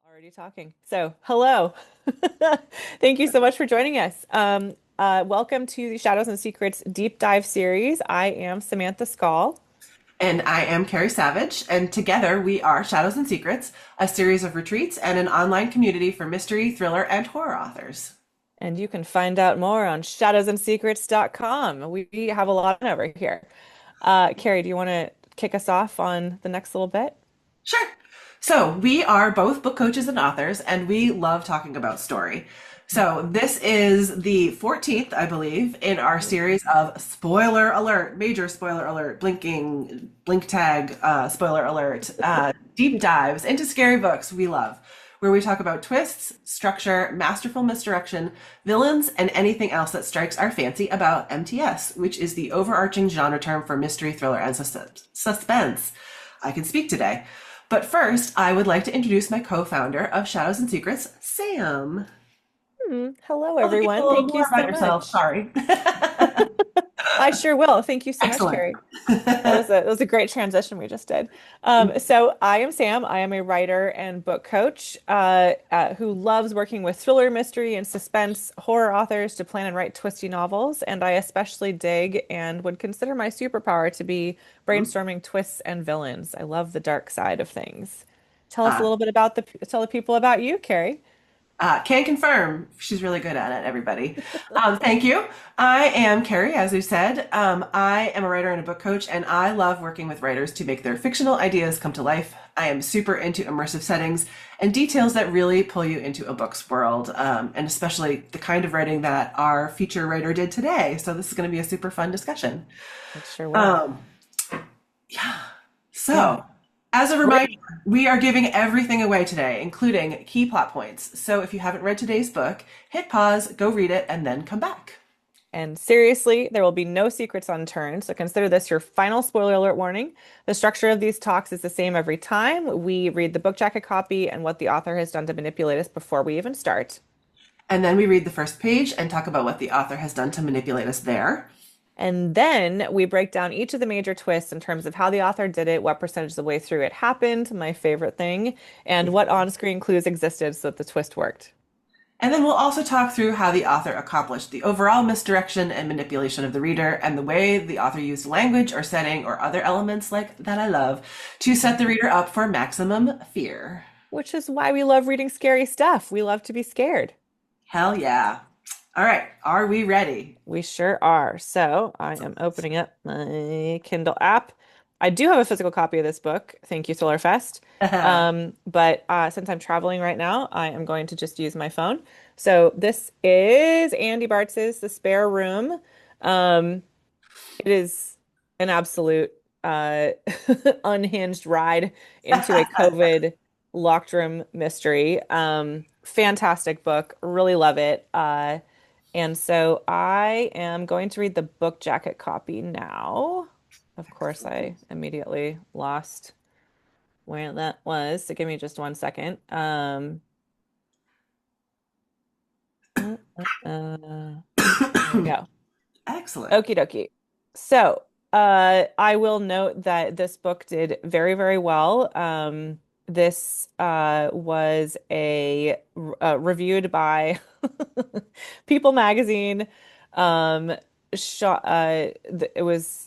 Already talking. So, hello. Thank you so much for joining us. Welcome to the Shadows and Secrets deep dive series. I am Samantha Skal, And I am Kerry Savage, and together we are Shadows and Secrets, a series of retreats and an online community for mystery, thriller, and horror authors. and you can find out more on shadowsandsecrets.com. We have a lot over here. Carrie, do you want to kick us off on the next little bit? Sure. So, we are both book coaches and authors, and we love talking about story. So, this is the 14th, I believe, in our series of spoiler alert, major spoiler alert, blinking, blink tag, spoiler alert, deep dives into scary books we love, where we talk about twists, structure, masterful misdirection, villains, and anything else that strikes our fancy about MTS, which is the overarching genre term for mystery, thriller, and suspense. I can speak today. But first, I would like to introduce my co-founder of Shadows and Secrets, Sam. Hello, Tell the everyone. people a little Thank you more about so yourself. much. Sorry. I sure will. Thank you so much, Excellent. Carrie. That was a great transition we just did. So I am Sam. I am a writer and book coach who loves working with thriller, mystery, and suspense horror authors to plan and write twisty novels. And I especially dig and would consider my superpower to be brainstorming twists and villains. I love the dark side of things. Tell us a Uh, little bit about tell the people about you, Carrie. can confirm she's really good at it, everybody. Thank you. I am Carrie, as you said. I am a writer and a book coach, and I love working with writers to make their fictional ideas come to life. I am super into immersive settings and details that really pull you into a book's world, and especially the kind of writing that our feature writer did today. So, this is going to be a super fun discussion. It sure will. Um, yeah. Yeah. So, as a reminder, Great. we are giving everything away today, including key plot points. So, if you haven't read today's book, hit pause, go read it, and then come back. And seriously, there will be no secrets unturned. So consider this your final spoiler alert warning. The structure of these talks is the same every time. We read the book jacket copy and what the author has done to manipulate us before we even start. And then we read the first page and talk about what the author has done to manipulate us there. And then we break down each of the major twists in terms of how the author did it, what percentage of the way through it happened, my favorite thing, and what on-screen clues existed so that the twist worked. And then we'll also talk through how the author accomplished the overall misdirection and manipulation of the reader and the way the author used language or setting or other elements like that I love to set the reader up for maximum fear. Which is why we love reading scary stuff. We love to be scared. Hell yeah. All right, are we ready? We sure are. So I am opening up my Kindle app. I do have a physical copy of this book. Thank you, SolarFest. But since I'm traveling right now, I am going to just use my phone. So this is Andy Bartz's The Spare Room. Um, it is an absolute unhinged ride into a COVID locked room mystery. Fantastic book. Really love it. And so I am going to read the book jacket copy now. Of course, I immediately lost where that was. So give me just 1 second. There we go. Excellent. Okie dokie. So, I will note that this book did very, very well. This was reviewed by People Magazine. It was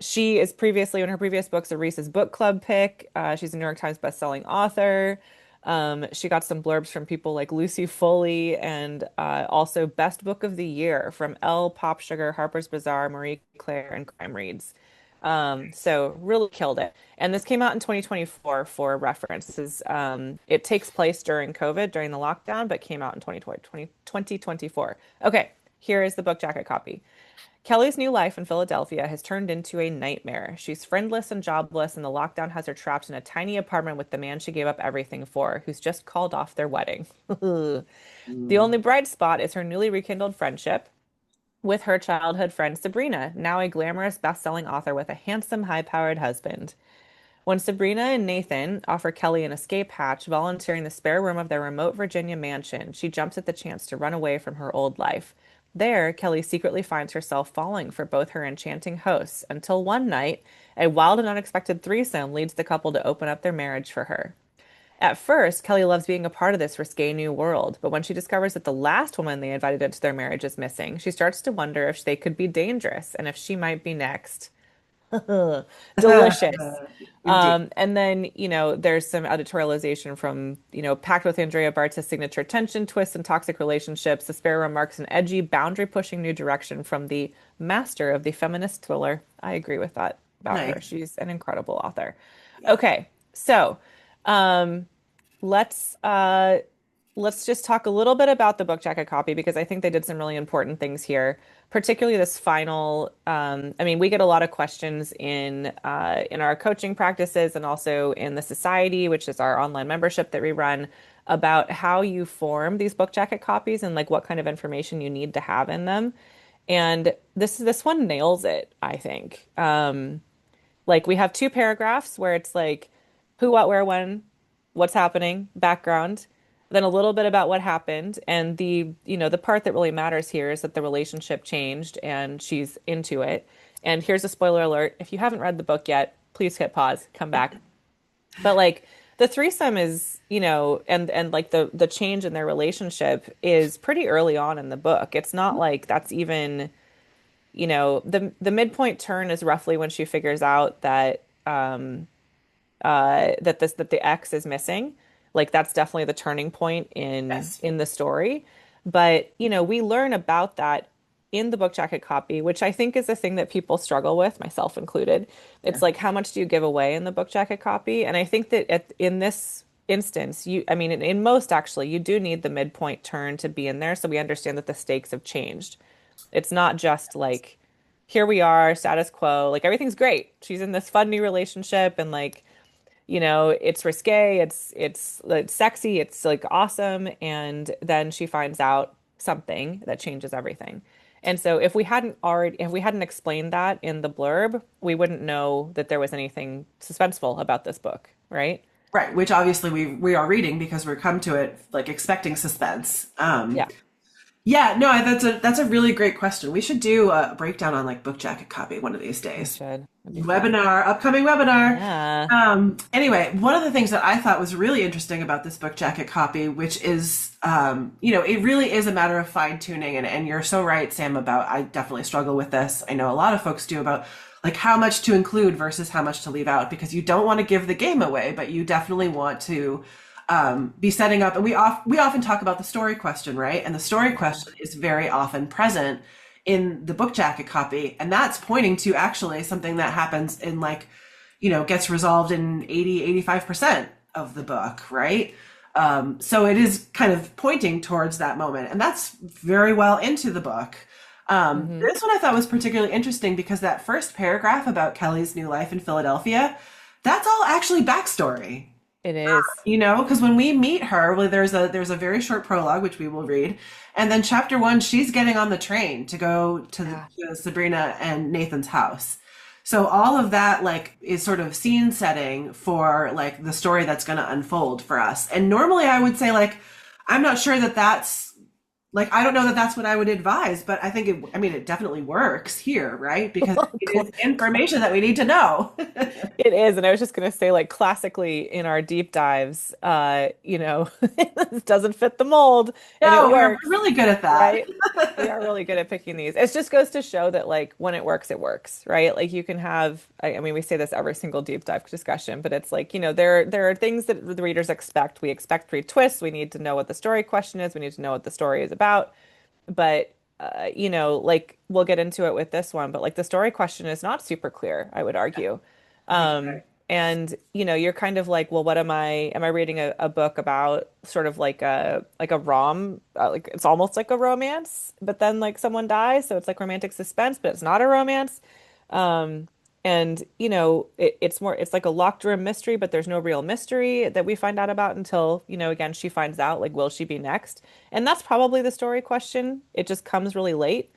she is previously in her previous books a Reese's Book Club pick. She's a New York Times bestselling author. She got some blurbs from people like Lucy Foley and also Best Book of the Year from Elle, Pop Sugar, Harper's Bazaar, Marie Claire, and Crime Reads. So really killed it. And this came out in 2024 for reference. It takes place during COVID, during the lockdown, but came out in 2024. Okay, here is the book jacket copy. Kelly's new life in Philadelphia has turned into a nightmare. She's friendless and jobless, and the lockdown has her trapped in a tiny apartment with the man she gave up everything for, who's just called off their wedding. The Mm. only bright spot is her newly rekindled friendship with her childhood friend Sabrina, now a glamorous best-selling author with a handsome, high-powered husband. When Sabrina and Nathan offer Kelly an escape hatch, volunteering the spare room of their remote Virginia mansion, she jumps at the chance to run away from her old life. There, Kelly secretly finds herself falling for both her enchanting hosts until one night, a wild and unexpected threesome leads the couple to open up their marriage for her. At first, Kelly loves being a part of this risque new world, but when she discovers that the last woman they invited into their marriage is missing, she starts to wonder if they could be dangerous and if she might be next. Delicious. Indeed. And then, there's some editorialization from, packed with Andrea Bartz's signature tension, twists, and toxic relationships. The spare remarks an edgy, boundary-pushing new direction from the master of the feminist thriller. I agree with that about her. Nice. She's an incredible author. Yeah. Okay, so um, let's uh, let's just talk a little bit about the book jacket copy because I think they did some really important things here, particularly this final. I mean, we get a lot of questions in our coaching practices and also in the society, which is our online membership that we run, about how you form these book jacket copies and like what kind of information you need to have in them. And this one nails it, I think. Like we have two paragraphs where it's like who, what, where, when, what's happening, background, then a little bit about what happened. And the part that really matters here is that the relationship changed and she's into it. And here's a spoiler alert. If you haven't read the book yet, please hit pause, come back. But like the threesome is, and like the change in their relationship is pretty early on in the book. It's not like that's even, the midpoint turn is roughly when she figures out that the X is missing. Like that's definitely the turning point in Yes. in the story. But, we learn about that in the book jacket copy, which I think is a thing that people struggle with, myself included. Yeah. It's like how much do you give away in the book jacket copy? And I think that in this instance, I mean, in most actually, you do need the midpoint turn to be in there so we understand that the stakes have changed. It's not just like here we are, status quo, like everything's great. She's in this fun new relationship and like it's risque, it's sexy, it's like awesome, and then she finds out something that changes everything. And so if we hadn't explained that in the blurb, we wouldn't know that there was anything suspenseful about this book, right? Right, which obviously we are reading because we're come to it like expecting suspense. Yeah, Yeah, no, that's a really great question. We should do a breakdown on like book jacket copy one of these we days. should. That'd be fun. Webinar, upcoming webinar. Yeah. Anyway, one of the things that I thought was really interesting about this book jacket copy, which is, it really is a matter of fine tuning. And you're so right, Sam, about I definitely struggle with this. I know a lot of folks do about like how much to include versus how much to leave out because you don't want to give the game away, but you definitely want to be setting up. And we often talk about the story question, right? And the story question is very often present in the book jacket copy, and that's pointing to actually something that happens in like, gets resolved in 80-85% of the book, right? So it is kind of pointing towards that moment, and that's very well into the book. Hmm. This one I thought was particularly interesting because that first paragraph about Kelly's new life in Philadelphia, that's all actually backstory. It is. Because when we meet her, well, there's a very short prologue which we will read, and then chapter one, she's getting on the train to go Yeah. to Sabrina and Nathan's house. So all of that like is sort of scene setting for like the story that's going to unfold for us. And normally I would say like I'm not sure that that's like I don't know that that's what I would advise, but I think it definitely works here, right? Because it is information that we need to know. It is, and I was just gonna say, like classically in our deep dives, it doesn't fit the mold, and it No, we're works, really good at that. right? We are really good at picking these. It just goes to show that like when it works, right? Like you can have, I mean, we say this every single deep dive discussion, but it's like, there are things that the readers expect. We expect pre-twists. We need to know what the story question is. We need to know what the story is about. But like we'll get into it with this one, but like the story question is not super clear, I would argue. I think you're right. And you're kind of like, well, what am I reading a book about sort of like a rom, like it's almost like a romance, but then like someone dies, so it's like romantic suspense, but it's not a romance. Um, and it's like a locked room mystery, but there's no real mystery that we find out about until, again, she finds out like, will she be next? And that's probably the story question. It just comes really late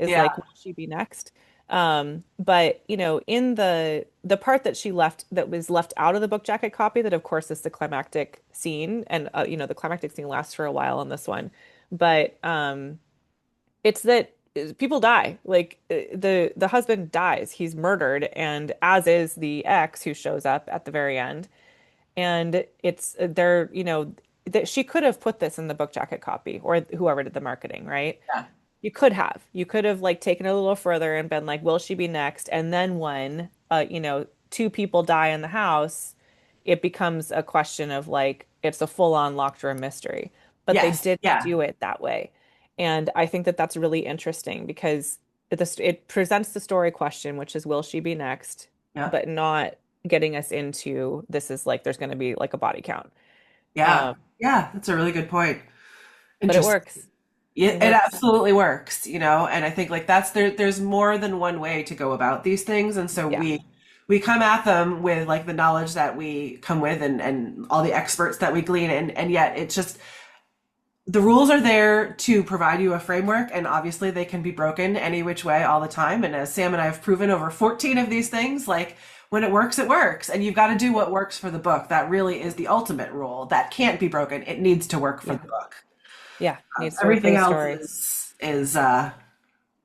is Yeah. like, will she be next? But in the part that was left out of the book jacket copy, that of course is the climactic scene, and the climactic scene lasts for a while on this one, but it's that people die. Like the husband dies, he's murdered, and as is the ex who shows up at the very end. And it's they're, that she could have put this in the book jacket copy or whoever did the marketing, right? Yeah. You could have. You could have like taken it a little further and been like, will she be next? And then when two people die in the house, it becomes a question of like it's a full-on locked room mystery. But they Yes. didn't Yeah. do it that way. And I think that that's really interesting because it presents the story question, which is will she be next, Yeah. but not getting us into this is like there's going to be like a body count. Yeah. Um, Yeah. That's a really good point. but it Interesting. works. It It works. absolutely works, and I think like there's more than one way to go about these things, and so Yeah. we come at them with like the knowledge that we come with and all the experts that we glean, and yet it's just the rules are there to provide you a framework, and obviously they can be broken any which way all the time. And as Sam and I have proven over 14 of these things, like when it works, and you've got to do what works for the book. That really is the ultimate rule that can't be broken. It needs to work for Yeah. the book. Yeah. Needs to work for Everything the else story. is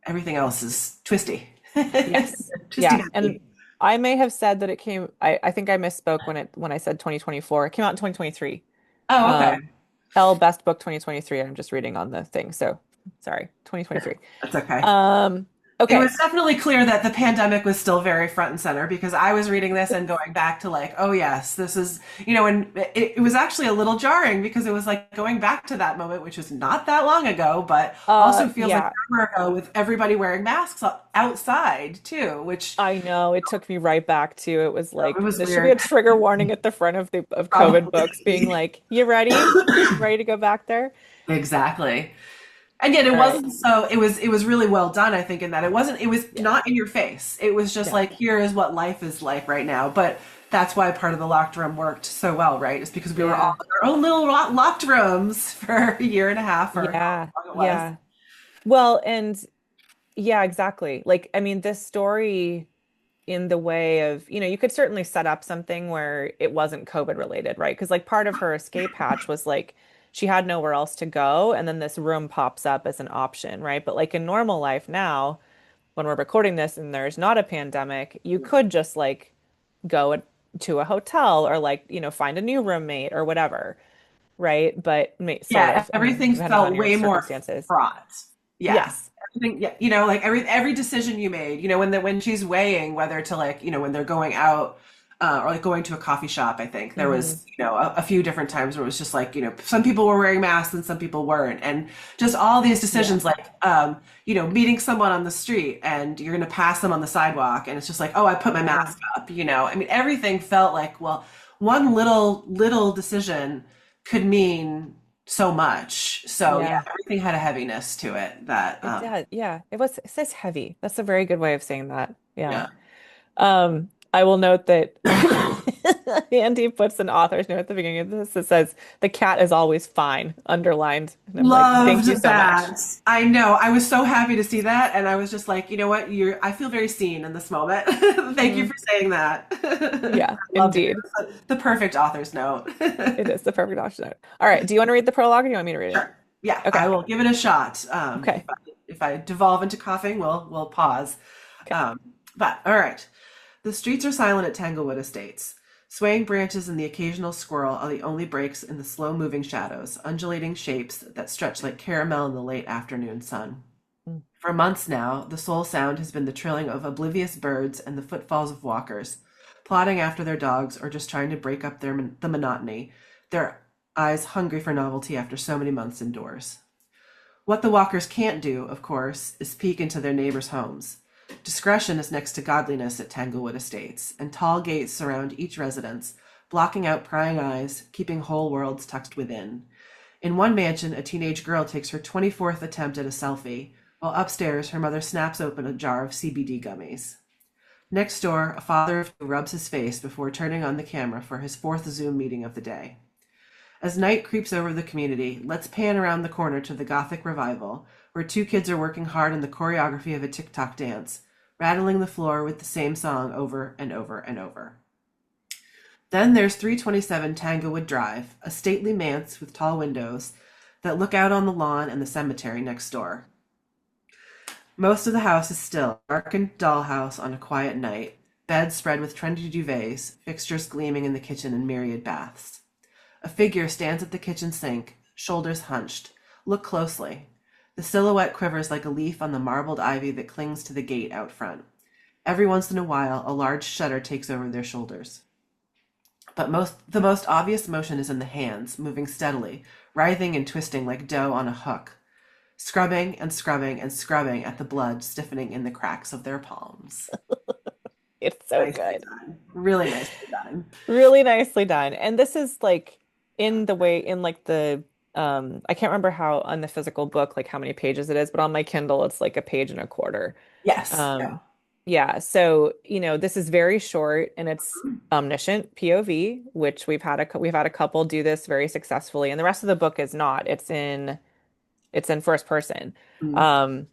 everything else is twisty. Yes. Twisty Yeah. happy. And I may have said that it came, I think I misspoke when I said 2024. It came out in 2023. Oh, okay. Um, L Best Book 2023. I'm just reading on the thing. So sorry, 2023. That's okay. Um, It was okay. definitely clear that the pandemic was still very front and center because I was reading this and going back to like, oh yes, this is, and it was actually a little jarring because it was like going back to that moment, which was not that long ago, but also feels like Yeah, forever ago with everybody wearing masks outside too, which I know. It took me right back to it was it like was there should be weird. a trigger warning at the front of the of COVID books being Probably. like, you ready? Ready to go back there? Exactly. And yet it All right. wasn't so it was really well done, I think, in that it was Yeah. not in your face. It was just No. like, here is what life is like right now. But that's why part of the locked room worked so well, right? It's because we were all Yeah. in our own little locked rooms for a year and a half or however Yeah. long it was. Yeah. Well, and yeah, exactly. Like, I mean, this story in the way of, you could certainly set up something where it wasn't COVID related, right? Because like part of her escape hatch was like she had nowhere else to go, and then this room pops up as an option, right? But like in normal life now, when we're recording this and there's not a pandemic, you could just like go to a hotel or like, find a new roommate or whatever, right? But sort Yeah, of, I mean, everything depending on felt your way more circumstances. fraught. Yeah. Yes. Everything, yeah, like every decision you made, when she's weighing whether to like, when they're going out or like going to a coffee shop, I think there Hmm. was, a few different times where it was just like, some people were wearing masks and some people weren't. And just all these Yeah. decisions like meeting someone on the street and you're going to pass them on the sidewalk and it's just like, oh, I put my Yeah. mask up. I mean, everything felt like, well, one little decision could mean so much. So yeah, Yeah. everything had a heaviness to it that It does. Yeah. It says heavy. That's a very good way of saying that. Yeah. yeah. I will note that Andy puts an author's note at the beginning of this that says the cat is always fine, underlined. And I'm like, thank you Loved so much. that. I know. I was so happy to see that and I was just like, you know what? I feel very seen in this moment. Thank you Mhm. for saying that. Yeah, I loved it. It indeed. was the perfect author's note. It is the perfect option note. All right. Do you want to read the prologue or do you want me to read it? Sure. Yeah, I Okay. will give it a shot. Okay. If I devolve into coughing, we'll pause. Okay. Um, but all right. The streets are silent at Tanglewood Estates. Swaying branches and the occasional squirrel are the only breaks in the slow-moving shadows, undulating shapes that stretch like caramel in the late afternoon sun. Mm. For months now, the sole sound has been the trilling of oblivious birds and the footfalls of walkers, plodding after their dogs or just trying to break up the monotony, their eyes hungry for novelty after so many months indoors. What the walkers can't do, of course, is peek into their neighbors' homes. Discretion is next to godliness at Tanglewood Estates, and tall gates surround each residence, blocking out prying eyes, keeping whole worlds tucked within. In one mansion, a teenage girl takes her 24th attempt at a selfie, while upstairs her mother snaps open a jar of CBD gummies. Next door, a father of two rubs his face before turning on the camera for his fourth Zoom meeting of the day. As night creeps over the community, let's pan around the corner to the Gothic Revival, where two kids are working hard on the choreography of a TikTok dance, rattling the floor with the same song over and over and over. Then there's 327 Tanglewood Drive, a stately manse with tall windows that look out on the lawn and the cemetery next door. Most of the house is still, a darkened dollhouse on a quiet night, beds spread with trendy duvets, fixtures gleaming in the kitchen in myriad baths. A figure stands at the kitchen sink, shoulders hunched. Look closely. The silhouette quivers like a leaf on the marbled ivy that clings to the gate out front. Every once in a while, a large shudder takes over their shoulders. But the most obvious motion is in the hands, moving steadily, writhing and twisting like dough on a hook, scrubbing and scrubbing and scrubbing at the blood stiffening in the cracks of their palms. It's so Nicely good. done. Really nicely done. Really nicely done. And this is like in the way in like the I can't remember how on the physical book like how many pages it is, but on my Kindle it's like a page and a quarter. Yes. Yeah. Um yeah, so this is very short and it's omniscient POV, which we've had a couple do this very successfully, and the rest of the book is not. It's in first person. Mm. Um,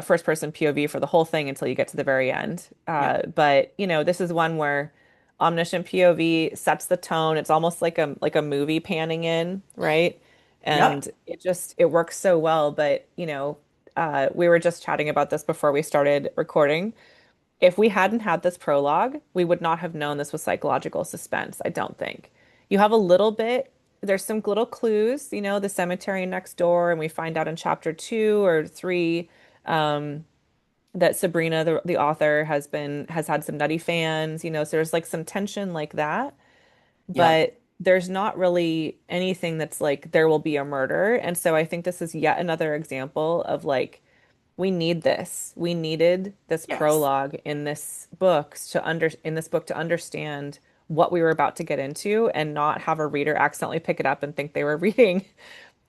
First person POV for the whole thing until you get to the very end. Yeah. But this is one where omniscient POV sets the tone. It's almost like a movie panning in, right? Yep. And it works so well. But we were just chatting about this before we started recording. If we hadn't had this prologue, we would not have known this was psychological suspense, I don't think. You have a little bit, there's some little clues, the cemetery next door, and we find out in chapter 2 or 3 um, that Sabrina, the author, has had some nutty fans, so there's like some tension like that, Yep. but there's not really anything that's like there will be a murder. And so I think this is yet another example of like we need this. We needed this Yes. prologue in this book to understand what we were about to get into and not have a reader accidentally pick it up and think they were reading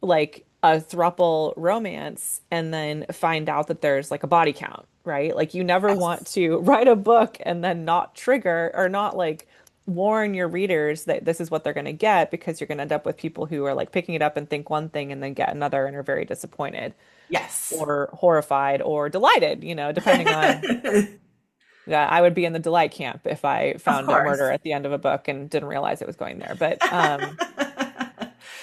like a throuple romance and then find out that there's like a body count, right? Like you never want Yes. to write a book and then not trigger or not like warn your readers that this is what they're going to get, because you're going to end up with people who are like picking it up and think one thing and then get another and are very disappointed Yes. or horrified or delighted, depending on. Yeah, I would be in the delight camp if I Of found a course. murder at the end of a book and didn't realize it was going there. But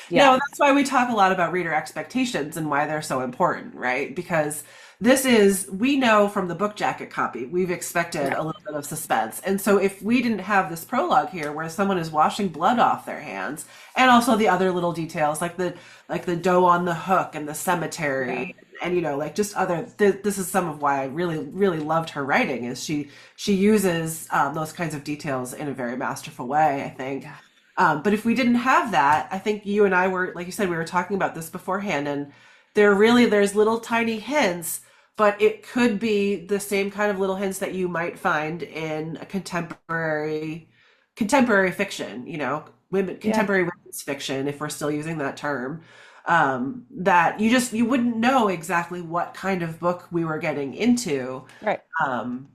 No, yeah, that's why we talk a lot about reader expectations and why they're so important, right? Because we know from the book jacket copy, we've expected yeah, a little bit of suspense. And so if we didn't have this prologue here where someone is washing blood off their hands, and also the other little details like the dough on the hook and the yeah, cemetery, and like just this is some of why I really really loved her writing, is she uses those kinds of details in a very masterful way, I think. yeah, But if we didn't have that, I think you and I were, like you said, we were talking about this beforehand, and there's little tiny hints, but it could be the same kind of little hints that you might find in a contemporary fiction, women yeah, contemporary women's fiction, if we're still using that term. That you wouldn't know exactly what kind of book we were getting into, right. um,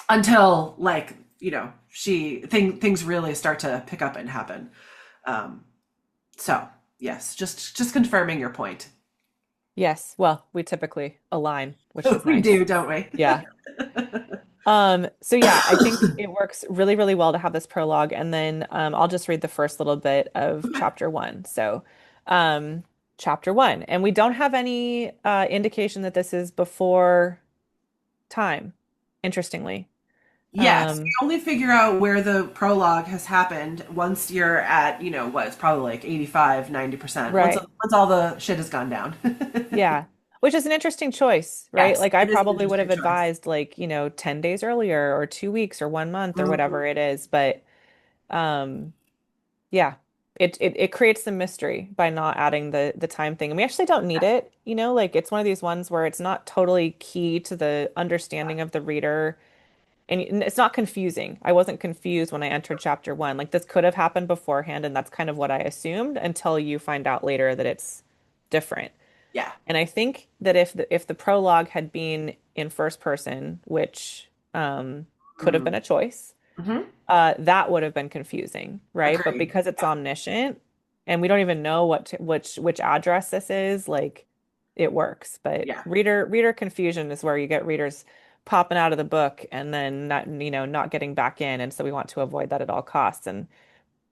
until like things really start to pick up and happen. Um, so yes, just confirming your point. Yes. Well, we typically align, which is We nice. do, don't we? Yeah. So yeah, I think it works really, really well to have this prologue, and then I'll just read the first little bit of Okay. chapter 1. So, um, chapter 1, and we don't have any indication that this is before time, interestingly. Yes, we Um, only figure out where the prologue has happened once you're at, what, it's probably like 85, 90%. right. Once all the shit has gone down. Yeah. Which is an interesting choice, right? Yes, Like I it is an probably would have interesting choice. advised like, 10 days earlier or 2 weeks or 1 month or whatever Mhm. it is, but um yeah, it creates some mystery by not adding the time thing. And we actually don't need it, like it's one of these ones where it's not totally key to the understanding of the reader, and it's not confusing. I wasn't confused when I entered chapter 1. Like this could have happened beforehand, and that's kind of what I assumed until you find out later that it's different. Yeah. And I think that if the prologue had been in first person, which could have Hmm. been a choice, Hmm. that would have been confusing, right? But Agreed. because it's Yeah. omniscient and we don't even know which address this is, like it works. But Yeah. reader confusion is where you get readers popping out of the book and then not getting back in. And so we want to avoid that at all costs. And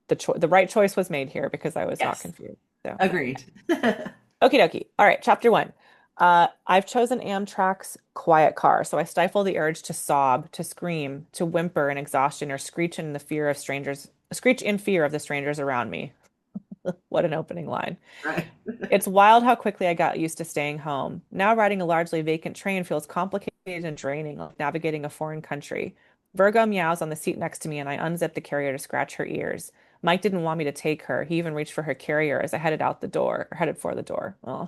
the right choice was made here because I was not Yes. confused. So, Agreed. okie dokie. All right, chapter 1. I've chosen Amtrak's quiet car, so I stifle the urge to sob, to scream, to whimper in exhaustion, or screech in fear of the strangers around me. What an opening line. Right. It's wild how quickly I got used to staying home. Now riding a largely vacant train feels complicated and draining, like navigating a foreign country. Virgo meows on the seat next to me, and I unzip the carrier to scratch her ears. Mike didn't want me to take her. He even reached for her carrier as I headed for the door. Oh.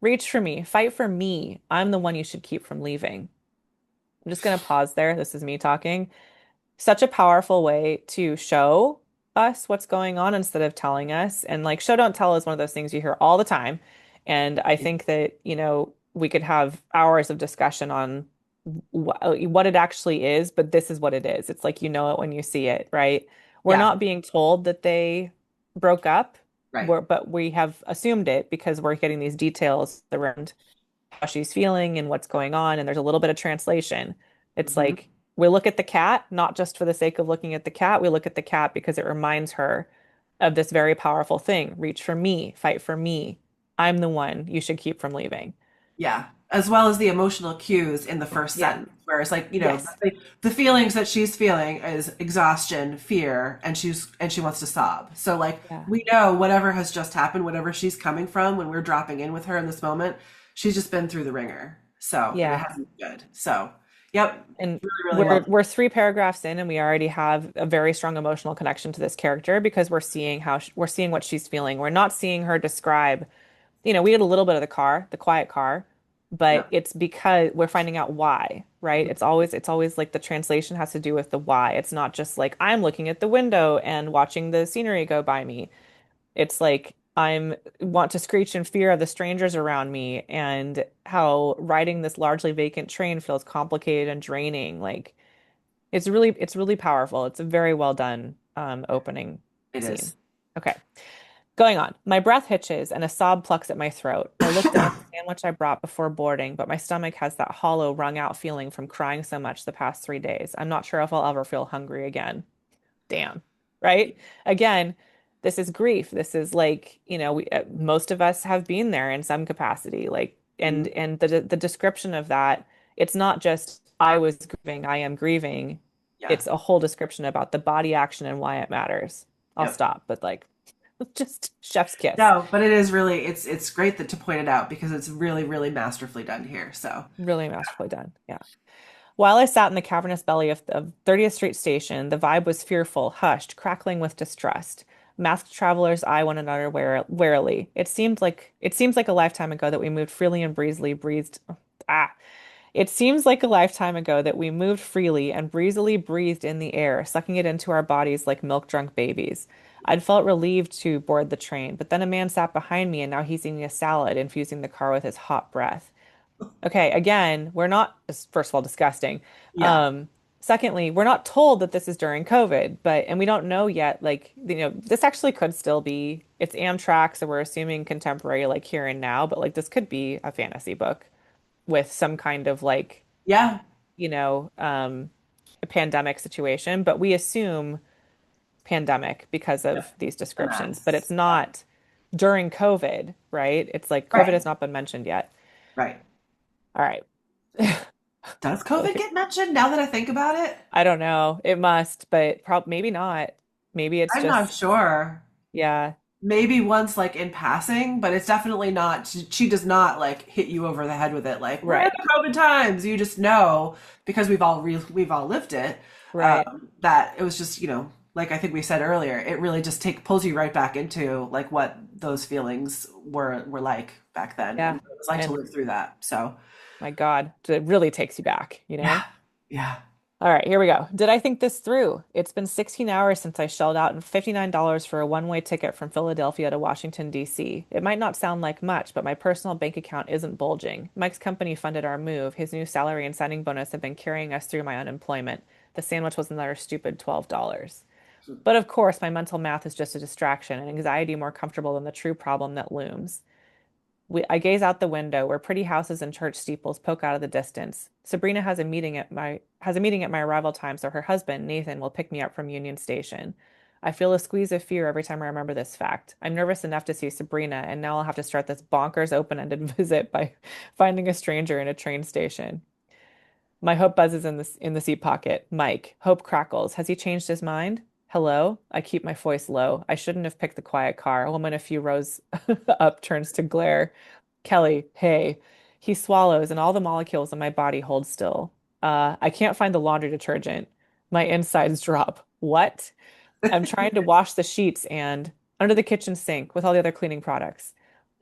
Reach for me. Fight for me. I'm the one you should keep from leaving. I'm just going to pause there. This is me talking. Such a powerful way to show us what's going on instead of telling us. And like show don't tell is one of those things you hear all the time. And I think that, we could have hours of discussion on what it actually is, but this is what it is. It's like you know it when you see it, right? We're Yeah. not being told that they broke up, Right. but we have assumed it because we're getting these details around how she's feeling and what's going on, and there's a little bit of translation. It's Hmm. like we look at the cat, not just for the sake of looking at the cat, we look at the cat because it reminds her of this very powerful thing. Reach for me, fight for me. I'm the one you should keep from leaving. Yeah. As well as the emotional cues in the first Yeah. sentence, where it's like, Yes. the feelings that she's feeling is exhaustion, fear, and she wants to sob. So like Yeah. we know whatever has just happened, whatever she's coming from when we're dropping in with her in this moment, she's just been through the ringer. So, and it Yeah. hasn't been good. So, yep, And really, really well we're done. we're three paragraphs in and we already have a very strong emotional connection to this character because we're seeing what she's feeling. We're not seeing her describe, we had a little bit of the quiet car, but Yep. it's because we're finding out why, right? It's always like the translation has to do with the why. It's not just like I'm looking at the window and watching the scenery go by me. It's like I'm want to screech in fear of the strangers around me and how riding this largely vacant train feels complicated and draining. Like it's really powerful. It's a very well done opening It scene. is. Okay. Going on. My breath hitches and a sob plucks at my throat. I look down at the sandwich I brought before boarding, but my stomach has that hollow, wrung out feeling from crying so much the past 3 days. I'm not sure if I'll ever feel hungry again. Damn. Right? Again, this is grief. This is like, most of us have been there in some capacity. Like, and Mhm. and the description of that, it's not just I was grieving, I am grieving. Yeah. It's a whole description about the body action and why it matters. I'll Yep. stop, but like, just chef's kiss. No, but it is really it's great that to point it out because it's really, really masterfully done here. So, Really masterfully done. Yeah. While I sat in the cavernous belly of 30th Street Station, the vibe was fearful, hushed, crackling with distrust. Masked travelers eye one another warily. It seems like a lifetime ago that we moved freely and breezily breezed. Ah, it seems like a lifetime ago that we moved freely and breezily breathed in the air, sucking it into our bodies like milk-drunk babies. I'd felt relieved to board the train, but then a man sat behind me and now he's eating a salad, infusing the car with his hot breath. Okay, again, we're not, first of all, disgusting. yeah. Um, Secondly, we're not told that this is during COVID, and we don't know yet, like, this actually could still be, it's Amtrak, so we're assuming contemporary, like here and now, but like this could be a fantasy book with some kind of like, Yeah. you know, um, a pandemic situation, but we assume pandemic because of Yep. these The descriptions, but it's masks. Yeah. not during COVID, right? It's like COVID Right. has not been mentioned yet. Right. All right. Does COVID Okay. get mentioned now that I think about it? I don't know. It must, but maybe not. Maybe it's I'm not just, sure. yeah, Maybe once like in passing, but it's definitely not she does not like hit you over the head with it like we're in right, the COVID times. You just know because we've all lived it. right. That it was just, like I think we said earlier, it really just take pulls you right back into like what those feelings were like back then and Yeah. what it was like to And live through that. So, my God, it really takes you back, you yeah. know? Yeah. All right, here we go. Did I think this through? It's been 16 hours since I shelled out $59 for a one-way ticket from Philadelphia to Washington, D.C. It might not sound like much, but my personal bank account isn't bulging. Mike's company funded our move. His new salary and signing bonus have been carrying us through my unemployment. The sandwich was another stupid $12. But of course, my mental math is just a distraction, and anxiety more comfortable than the true problem that looms. I gaze out the window where pretty houses and church steeples poke out of the distance. Sabrina has a meeting at my arrival time, so her husband, Nathan, will pick me up from Union Station. I feel a squeeze of fear every time I remember this fact. I'm nervous enough to see Sabrina, and now I'll have to start this bonkers open-ended visit by finding a stranger in a train station. My hope buzzes in the seat pocket. Mike. Hope crackles. Has he changed his mind? Hello? I keep my voice low. I shouldn't have picked the quiet car. A woman a few rows up turns to glare. Kelly, hey. He swallows, and all the molecules in my body hold still. I can't find the laundry detergent. My insides drop. What? I'm trying to wash the sheets and under the kitchen sink with all the other cleaning products.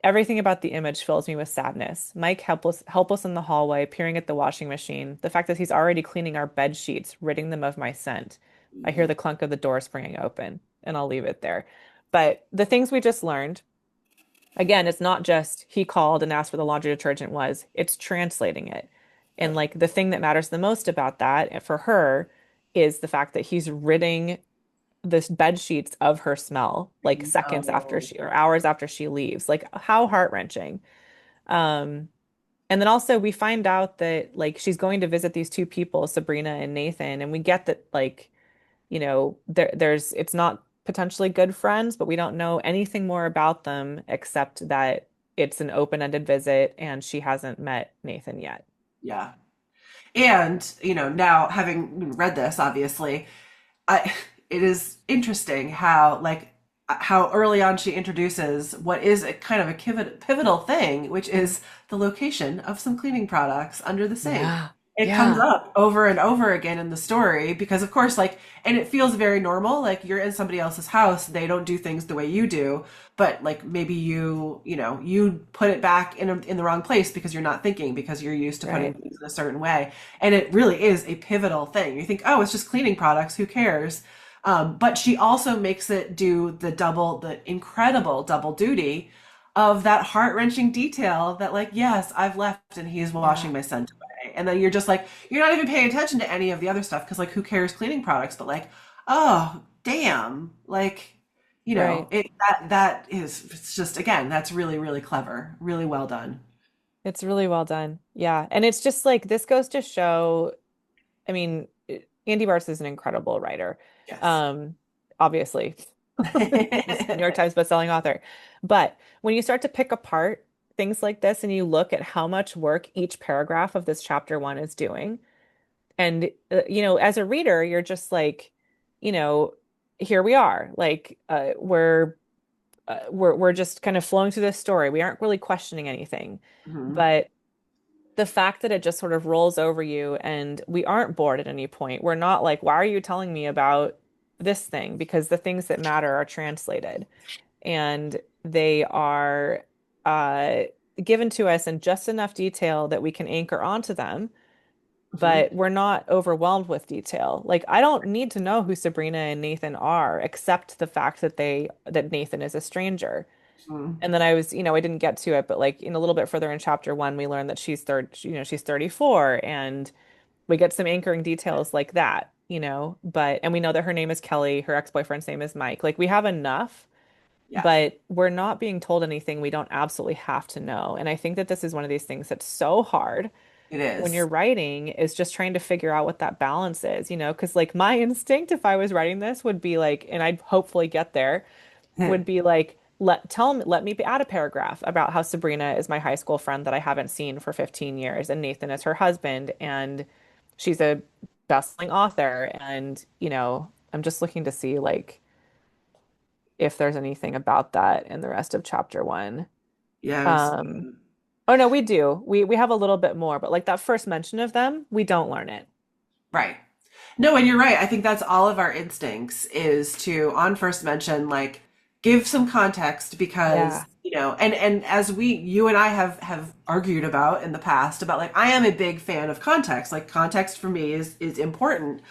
Everything about the image fills me with sadness. Mike helpless in the hallway, peering at the washing machine. The fact that he's already cleaning our bed sheets, ridding them of my scent. I hear the clunk of the door springing open, and I'll leave it there. But the things we just learned, again, it's not just he called and asked where the laundry detergent was, it's translating it. And Yep. like the thing that matters the most about that for her is the fact that he's ridding this bed sheets of her smell, like seconds after No. she or hours after she leaves. Like how heart-wrenching. Um, and then also we find out that like she's going to visit these two people, Sabrina and Nathan, and we get that like, there's it's not potentially good friends, but we don't know anything more about them except that it's an open-ended visit and she hasn't met Nathan yet. Yeah. And, now having read this, obviously, I it is interesting how early on she introduces what is a kind of a pivotal thing, which is the location of some cleaning products under the sink. Yeah. It comes Yeah. up over and over again in the story because, of course, and it feels very normal. Like you're in somebody else's house, they don't do things the way you do, but like maybe you put it back in the wrong place because you're not thinking because you're used to putting Right. things in a certain way, and it really is a pivotal thing. You think, oh, it's just cleaning products, who cares? But she also makes it do the incredible double duty of that heart-wrenching detail that, like, yes, I've left and he's Yeah. washing my scent away. And then you're just like, you're not even paying attention to any of the other stuff because, like, who cares cleaning products? But, like, oh, damn. Like, Right. that is, it's just, again, that's really, really clever. Really well done. It's really well done. Yeah. And it's just like this goes to show, I mean, Andy Bartz is an incredible writer. Yes. Um, obviously, he's a New York Times bestselling author. But when you start to pick apart things like this and you look at how much work each paragraph of this chapter one is doing, and as a reader, you're just like, you know, here we are. Like, we're just kind of flowing through this story. We aren't really questioning anything. Hmm. But the fact that it just sort of rolls over you and we aren't bored at any point. We're not like, why are you telling me about this thing? Because the things that matter are translated and they are uh, given to us in just enough detail that we can anchor onto them, Hmm. but we're not overwhelmed with detail. Like, I don't need to know who Sabrina and Nathan are, except the fact that Nathan is a stranger. Hmm. And then I didn't get to it, but like in a little bit further in chapter one, we learn that she's 34 and we get some anchoring details like that, and we know that her name is Kelly, her ex-boyfriend's name is Mike. Like we have enough, Yeah, but we're not being told anything we don't absolutely have to know. And I think that this is one of these things that's so hard it when you're is. writing is just trying to figure out what that balance is, because like my instinct if I was writing this would be like, and I'd hopefully get there would be like let me add a paragraph about how Sabrina is my high school friend that I haven't seen for 15 years and Nathan is her husband and she's a best-selling author and I'm just looking to see like if there's anything about that in the rest of chapter one. Yeah, I was, Um oh no, we do. We have a little bit more, but like that first mention of them, we don't learn it. right. No, and you're right. I think that's all of our instincts is to, on first mention, like give some context because, Yeah. and as you and I have argued about in the past about like I am a big fan of context. Like context for me is important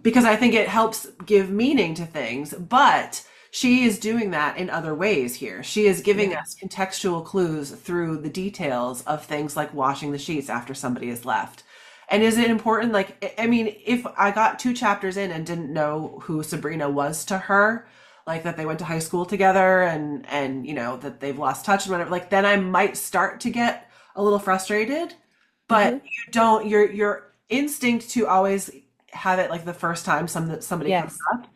because I think it helps give meaning to things. But she is doing that in other ways here. She is giving Yeah. us contextual clues through the details of things like washing the sheets after somebody has left. And is it important? Like, I mean, if I got two chapters in and didn't know who Sabrina was to her, like that they went to high school together and that they've lost touch and whatever, like then I might start to get a little frustrated. Hmm. But you don't your instinct to always have it like the first time somebody comes Yes. up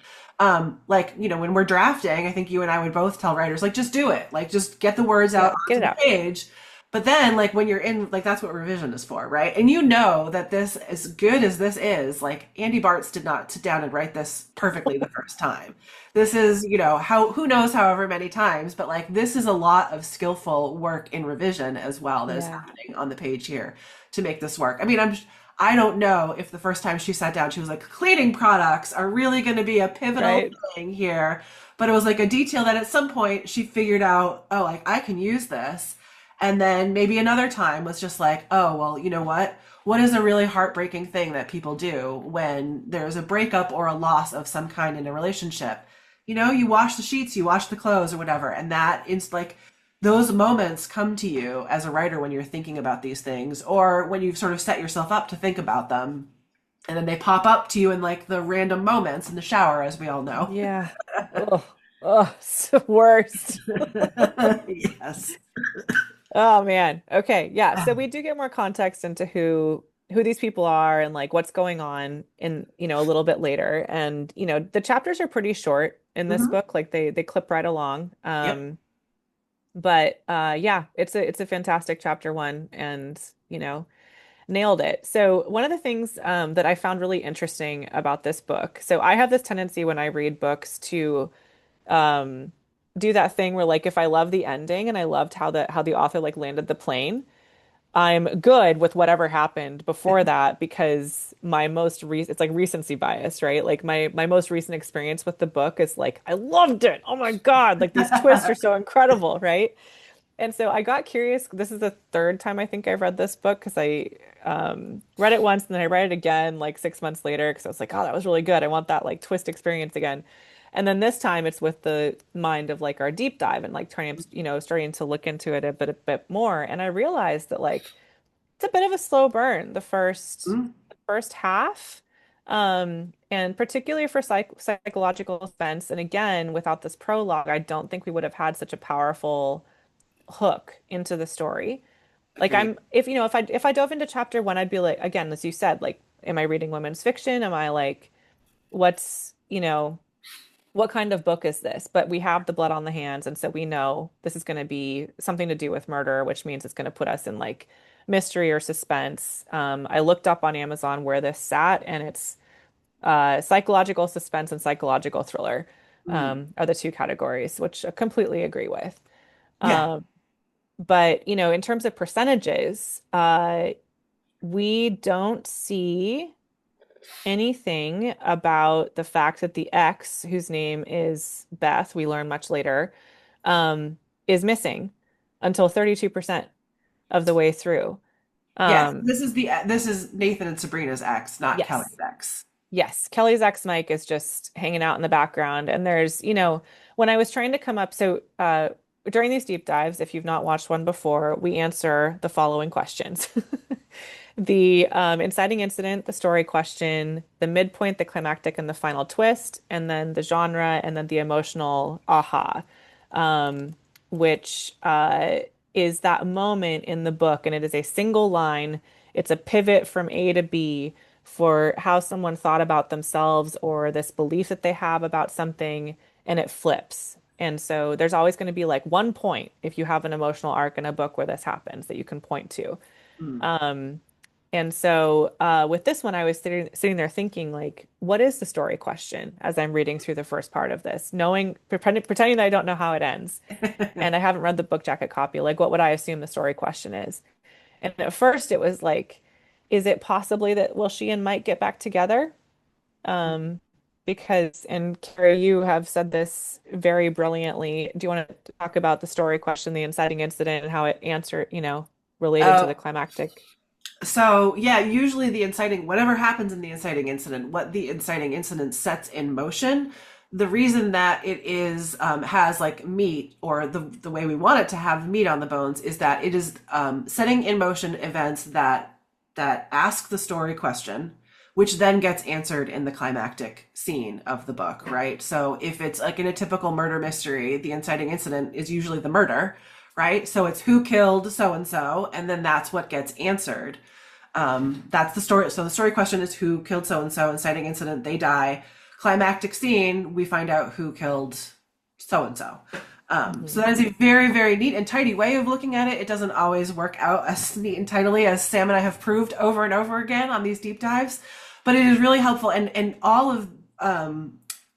like, when we're drafting, I think you and I would both tell writers, like, just do it. Like, just get the words out Yeah, get onto it the out. page. But then, like, when you're in, like, that's what revision is for, right? And you know that this, as good as this is, like, Andy Bartz did not sit down and write this perfectly the first time. This is, who knows however many times, but like, this is a lot of skillful work in revision as well that is Yeah, happening on the page here to make this work. I mean, I don't know if the first time she sat down, she was like, cleaning products are really going to be a pivotal right. thing here. But it was like a detail that at some point she figured out, oh, like I can use this. And then maybe another time was just like, oh, well, you know what? What is a really heartbreaking thing that people do when there's a breakup or a loss of some kind in a relationship? You wash the sheets, you wash the clothes or whatever. And that is like, those moments come to you as a writer when you're thinking about these things, or when you've sort of set yourself up to think about them. And then they pop up to you in like the random moments in the shower, as we all know. Yeah. Oh, oh, it's the worst. Yes. Oh man. Okay. Yeah. So we do get more context into who these people are and like what's going on in, a little bit later. And, the chapters are pretty short in this Hmm. book. Like they clip right along. Yep. But yeah, it's a fantastic chapter one and, nailed it. So one of the things that I found really interesting about this book. So I have this tendency when I read books to um do that thing where like if I love the ending and I loved how the author like landed the plane, I'm good with whatever happened before that because my most re it's like recency bias, right? Like my most recent experience with the book is like I loved it. Oh my God, like these twists are so incredible, right? And so I got curious. This is the third time I think I've read this book because I read it once and then I read it again like 6 months later because I was like, oh, that was really good. I want that like twist experience again. And then this time it's with the mind of like our deep dive and like trying to, starting to look into it a bit more. And I realized that like it's a bit of a slow burn Mm. the first half. And particularly for psychological suspense. And again, without this prologue, I don't think we would have had such a powerful hook into the story. Like Agreed. if I dove into chapter one, I'd be like, again, as you said, like, am I reading women's fiction? Am I like, what's, what kind of book is this? But we have the blood on the hands, and so we know this is going to be something to do with murder, which means it's going to put us in like mystery or suspense. I looked up on Amazon where this sat, and it's psychological suspense and psychological thriller Mm. are the two categories, which I completely agree with. Yeah. Um, but, in terms of percentages, we don't see anything about the fact that the ex, whose name is Beth, we learn much later, is missing until 32% of the way through. Yes. Um, This is Nathan and Sabrina's ex, not yes. Kelly's ex. Yes. Kelly's ex Mike is just hanging out in the background. And there's, when I was trying to come up, so during these deep dives, if you've not watched one before, we answer the following questions. The inciting incident, the story question, the midpoint, the climactic, and the final twist, and then the genre, and then the emotional aha, um, which is that moment in the book, and it is a single line. It's a pivot from A to B for how someone thought about themselves or this belief that they have about something, and it flips. And so there's always going to be like one point if you have an emotional arc in a book where this happens that you can point to. Mm. Um, and so with this one, I was sitting there thinking, like, what is the story question as I'm reading through the first part of this, pretending that I don't know how it ends, and I haven't read the book jacket copy. Like, what would I assume the story question is? And at first, it was like, is it possibly that will she and Mike get back together? Um, because, and Carrie, you have said this very brilliantly. Do you want to talk about the story question, the inciting incident, and how it answered, related to the Oh, climactic? so yeah, usually whatever happens in the inciting incident, what the inciting incident sets in motion, the reason that it is has like meat, or the way we want it to have meat on the bones, is that it is setting in motion events that ask the story question, which then gets answered in the climactic scene of the book, right? So if it's like in a typical murder mystery, the inciting incident is usually the murder, right? So it's who killed so and so, and then that's what gets answered. That's the story. So the story question is who killed so and so, inciting incident, they die. climactic scene, we find out who killed so and so. So Hmm. that is a very, very neat and tidy way of looking at it. It doesn't always work out as neat and tidily as Sam and I have proved over and over again on these deep dives, but it is really helpful. And all of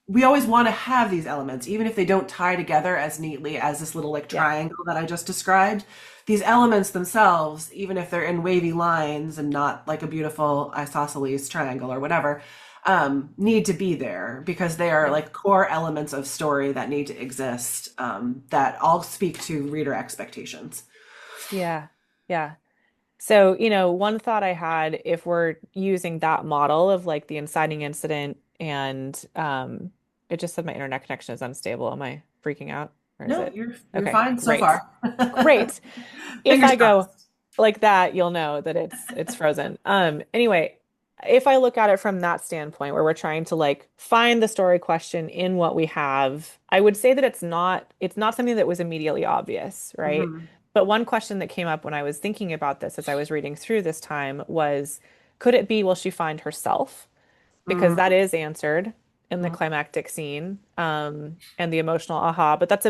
we always want to have these elements, even if they don't tie together as neatly as this little like Yeah. triangle that I just described. These elements themselves, even if they're in wavy lines and not like a beautiful isosceles triangle or whatever, need to be there because they are Yeah. like core elements of story that need to exist, that all speak to reader expectations. Yeah. Yeah. So, one thought I had, if we're using that model of like the inciting incident and it just said my internet connection is unstable. Am I freaking out or is No, it? you're Okay, fine so great. far. Great. If Fingers I go crossed. like that, you'll know that it's frozen. Anyway, if I look at it from that standpoint where we're trying to like find the story question in what we have, I would say that it's not something that was immediately obvious, right? Hmm. But one question that came up when I was thinking about this as I was reading through this time was, could it be, will she find herself? Because that is answered in the Hmm. climactic scene, and the emotional aha, but it's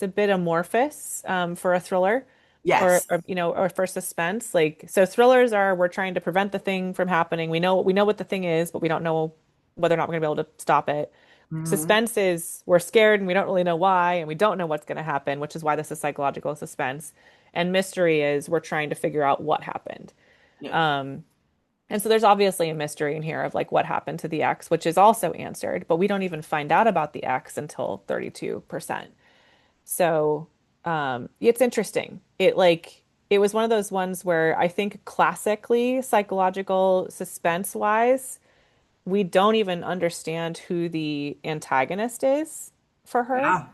a bit amorphous, for a thriller or, Yes. or for suspense. Like, so thrillers are, we're trying to prevent the thing from happening. We know what the thing is, but we don't know whether or not we're gonna be able to stop it. Hmm. Suspense is we're scared and we don't really know why, and we don't know what's going to happen, which is why this is psychological suspense. And mystery is we're trying to figure out what happened. Yeah. Um, and so there's obviously a mystery in here of like what happened to the X, which is also answered, but we don't even find out about the X until 32%. So it's interesting. It was one of those ones where I think classically psychological suspense wise, we don't even understand who the antagonist is for her, Yeah.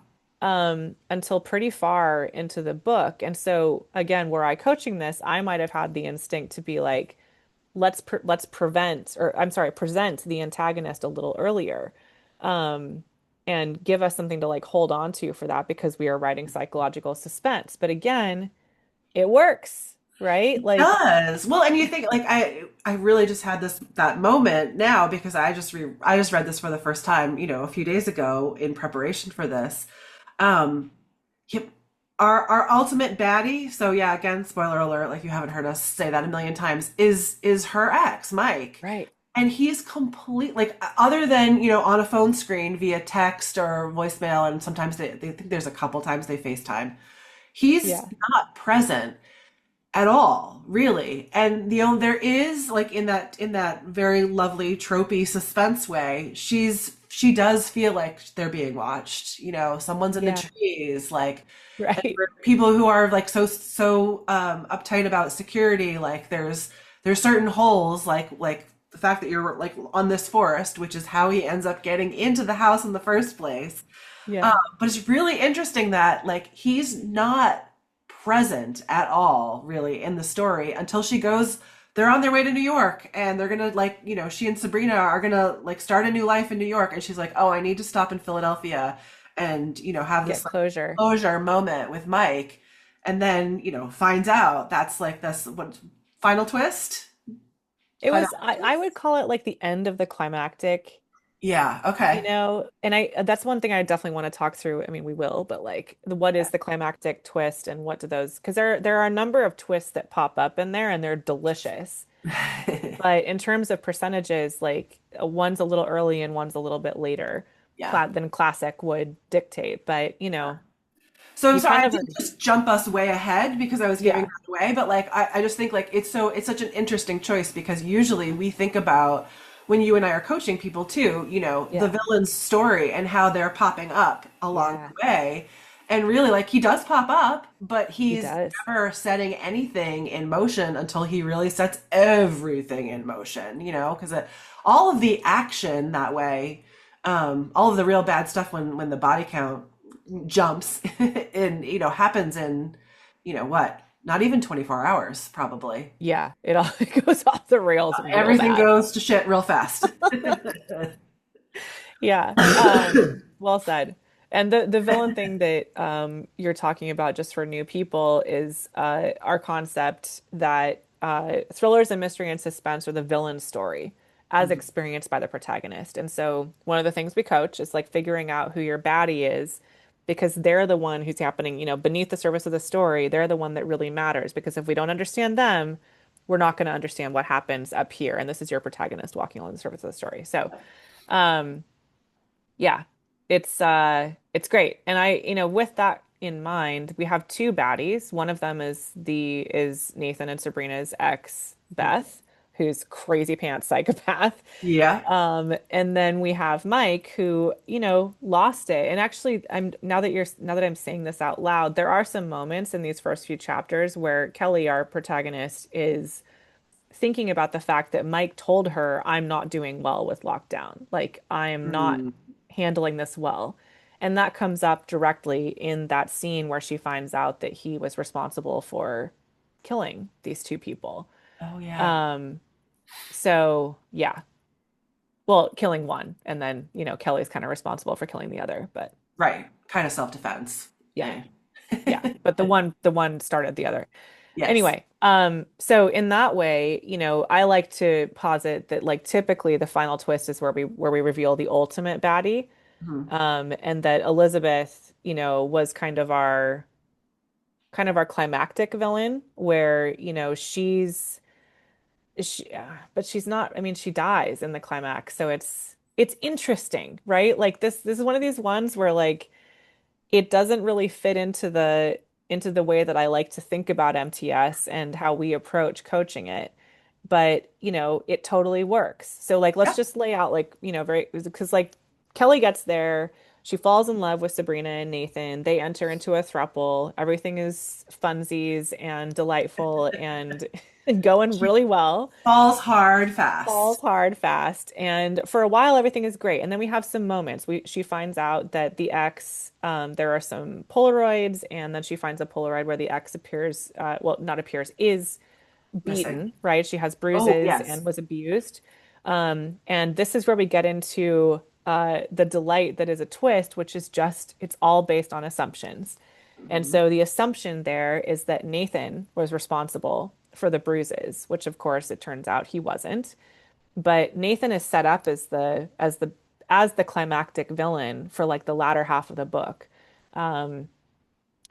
until pretty far into the book. And so again, were I coaching this, I might have had the instinct to be like, let's prevent, or I'm sorry, present the antagonist a little earlier, um, and give us something to like hold on to for that because we are writing psychological suspense. But again, it works, right? Like, Does. Well, and you think like I really just had this that moment now because I just read this for the first time, a few days ago in preparation for this. Um yep, our ultimate baddie, so yeah, again, spoiler alert, like you haven't heard us say that a million times, is her ex, Mike. right. And he's complete like other than, on a phone screen via text or voicemail, and sometimes they think there's a couple times they FaceTime. He's Yeah. not present at all, really. And there is like in that very lovely tropey suspense way, she does feel like they're being watched. Someone's in the Yeah. trees, like, and Right. for people who are like so uptight about security, like there's certain holes, like the fact that you're like on this forest, which is how he ends up getting into the house in the first place. Yeah. But it's really interesting that like he's not present at all really in the story until she goes, they're on their way to New York and they're gonna like, she and Sabrina are gonna like start a new life in New York, and she's like, oh, I need to stop in Philadelphia and have Get this like closure. closure moment with Mike, and then finds out that's like this what final twist, It final was, I would twist. call it like the end of the climactic, Yeah, okay. and that's one thing I definitely want to talk through. I mean, we will, but like, what is the climactic twist and what do those, because there are a number of twists that pop up in there and they're delicious. But in terms of percentages, like, one's a little early and one's a little bit later Yeah. than classic would dictate. But So I'm you sorry, kind I of, didn't just jump us way ahead because I was giving yeah, that away, but like I just think like it's such an interesting choice because usually we think about when you and I are coaching people too, the yeah, villain's story and how they're popping up along yeah, the way. And really like he does pop up, but he he's does. never setting anything in motion until he really sets everything in motion, because all of the action that way, all of the real bad stuff when the body count jumps in, happens in, what, not even 24 hours, probably. Yeah, it all it goes off the rails real Everything bad. goes to shit real fast. Yeah. Well said. And the villain thing that you're talking about just for new people is our concept that thrillers and mystery and suspense are the villain story as Mhm. experienced by the protagonist. And so one of the things we coach is like figuring out who your baddie is because they're the one who's happening, beneath the surface of the story. They're the one that really matters because if we don't understand them, we're not going to understand what happens up here. And this is your protagonist walking along the surface of the story. So, um, yeah, it's great. And with that in mind, we have two baddies. One of them is Nathan and Sabrina's ex, Beth, who's crazy pants psychopath. Yeah. And then we have Mike who, lost it. And actually, now that I'm saying this out loud, there are some moments in these first few chapters where Kelly, our protagonist, is thinking about the fact that Mike told her, I'm not doing well with lockdown. Like, I'm not Mm. handling this well. And that comes up directly in that scene where she finds out that he was responsible for killing these two people. Oh yeah. Um, so yeah. Well, killing one, and then, Kelly's kind of responsible for killing the other, but Right. Kind of self-defense. yeah. Eh. Yeah. But the one started the other. Yes. Anyway, so in that way, I like to posit that like typically the final twist is where we reveal the ultimate baddie. Mhm. And that Elizabeth, was kind of our climactic villain, where, but she's not, I mean, she dies in the climax. So it's interesting, right? Like this is one of these ones where like it doesn't really fit into the way that I like to think about MTS and how we approach coaching it. But, it totally works. So like let's Yeah. just lay out like, very because like Kelly gets there, she falls in love with Sabrina and Nathan. They enter into a throuple. Everything is funsies and delightful and going She really well. falls hard Falls fast. hard fast, and for a while everything is great, and then we have some moments. She finds out that the ex, there are some Polaroids, and then she finds a Polaroid where the ex appears, well, not appears, is Missing. beaten, right? She has Oh, bruises and yes. was abused. And this is where we get into the delight that is a twist, which is just it's all based on assumptions. And Mhm. so the assumption there is that Nathan was responsible for the bruises, which of course it turns out he wasn't. But Nathan is set up as the climactic villain for like the latter half of the book.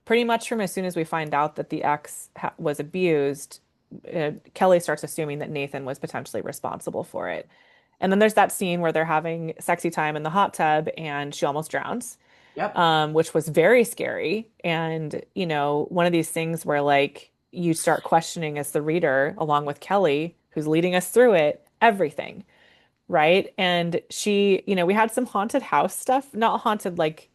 Pretty much from as soon as we find out that the ex was abused, Kelly starts assuming that Nathan was potentially responsible for it. And then there's that scene where they're having sexy time in the hot tub and she almost drowns, Yep. which was very scary. And, one of these things where like you start questioning as the reader, along with Kelly, who's leading us through it, everything, right? And we had some haunted house stuff, not haunted like,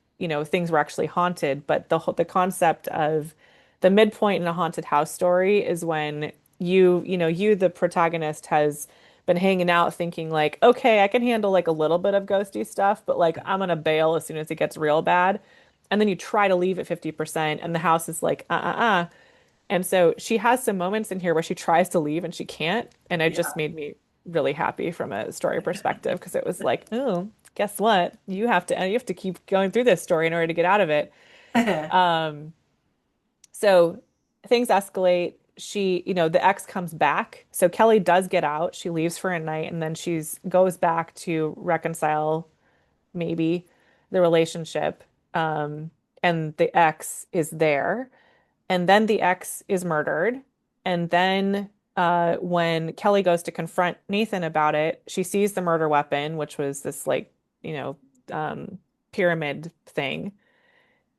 things were actually haunted, but the concept of the midpoint in a haunted house story is when the protagonist has been hanging out thinking like, okay, I can handle like a little bit of ghosty stuff, but like I'm gonna bail as soon as it gets real bad. And then you try to leave at 50% and the house is like, uh. And so she has some moments in here where she tries to leave and she can't. And it just made me really happy from a story perspective because it was like, oh, guess what? You have to keep going through this story in order to get out of it. Yeah. So things escalate. The ex comes back. So Kelly does get out. She leaves for a night and then she's goes back to reconcile maybe the relationship. And the ex is there. And then the ex is murdered. And then when Kelly goes to confront Nathan about it, she sees the murder weapon, which was this like, you know, pyramid thing,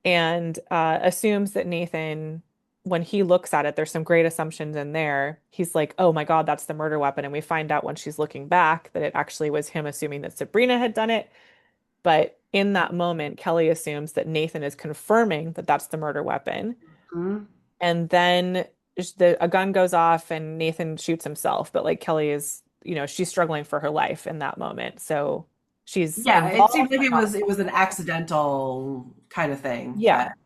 and assumes that Nathan, when he looks at it, there's some great assumptions in there. He's like, oh my God, that's the murder weapon. And we find out when she's looking back that it actually was him assuming that Sabrina had done it. But in that moment, Kelly assumes that Nathan is confirming that that's the murder weapon. Mhm. And then a gun goes off and Nathan shoots himself. But like Kelly is, she's struggling for her life in that moment. So she's Yeah, it seemed involved, like but not it was an involved. accidental kind of thing Yeah. that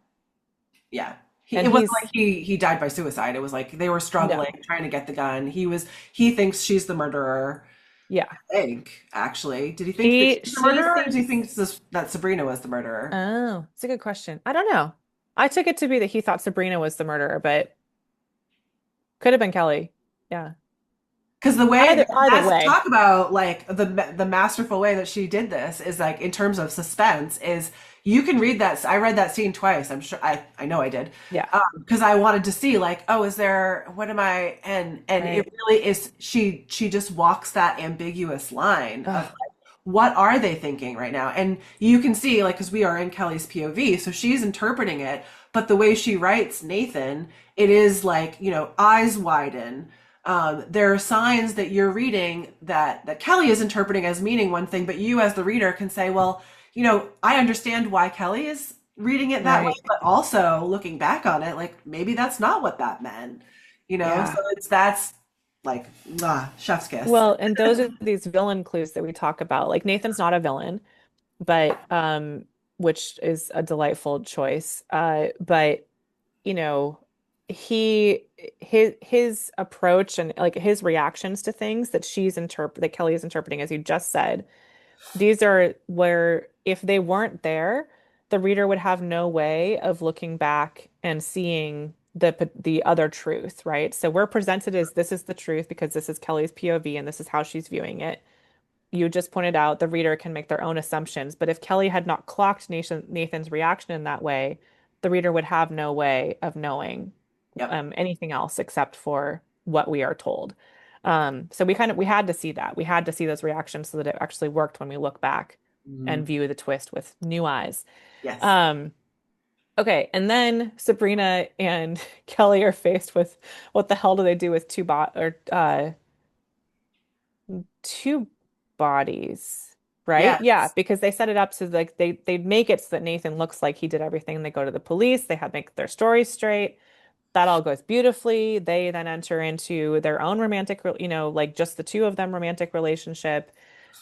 yeah. And It wasn't like he's, he died by suicide. It was like they were struggling no. trying to get the gun. He thinks she's the murderer. Yeah. I think actually. Did he think that She she's the she murderer or does he thinks, think that Sabrina was the murderer? oh, it's a good question. I don't know. I took it to be that he thought Sabrina was the murderer, but could have been Kelly. Yeah. Because the way Either that's way. talk about like the masterful way that she did this is like in terms of suspense is you can read that. I read that scene twice. I'm sure I know I did Yeah, because I wanted to see like, oh, is there what am I and it right. really is. She just walks that ambiguous line of Ugh, like, what are they thinking right now? And you can see like because we are in Kelly's POV, so she's interpreting it, but the way she writes Nathan, it is like eyes widen. There are signs that you're reading that Kelly is interpreting as meaning one thing, but you as the reader can say, well, I understand why Kelly is reading it that way, right. but also looking back on it, like maybe that's not what that meant, So Yeah. that's like chef's kiss. Well, and those are these villain clues that we talk about. Like Nathan's not a villain, but which is a delightful choice. But you know, he his approach and like his reactions to things that Kelly is interpreting, as you just said, these are where if they weren't there, the reader would have no way of looking back and seeing the other truth, right? So we're presented as this is the truth because this is Kelly's POV and this is how she's viewing it. You just pointed out the reader can make their own assumptions, but if Kelly had not clocked Nathan's reaction in that way, the reader would have no way of knowing Yep. anything else except for what we are told. So we had to see that. We had to see those reactions so that it actually worked when we look back and Mhm. view the twist with new eyes. Yes. Um, okay, and then Sabrina and Kelly are faced with what the hell do they do with two bodies, right? Yeah, Yes. because they set it up so like they make it so that Nathan looks like he did everything. They go to the police, they have make their story straight. That all goes beautifully. They then enter into their own like just the two of them romantic relationship.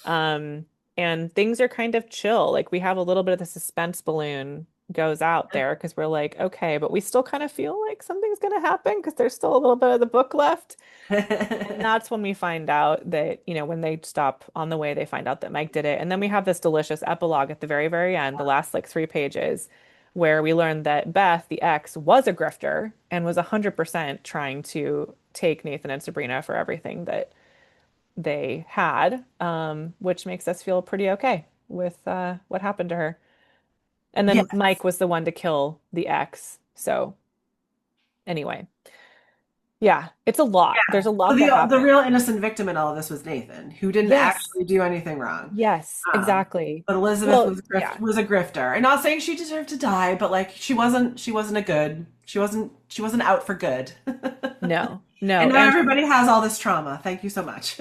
Um, and things are kind of chill. Like we have a little bit of the suspense balloon goes out there because we're like, okay, but we still kind of feel like something's gonna happen because there's still a little bit of the book left. And that's when we find out that, when they stop on the way, they find out that Mike did it. And then we have this delicious epilogue at the very, very end, the last like 3 pages, where we learn that Beth, the ex, was a grifter and was 100% trying to take Nathan and Sabrina for everything that they had, which makes us feel pretty okay with what happened to her. And Yeah. then Mike was the one to kill the ex. So, anyway, yeah, it's a lot. There's a So lot that the happened. real innocent victim in all of this was Nathan, who didn't Yes. actually do anything wrong. Yes, Um, exactly. but Elizabeth Well, yeah, was a grifter, and not saying she deserved to die, but like she wasn't a good. She wasn't out for good. no, And no. now And everybody has all this trauma. Thank you so much.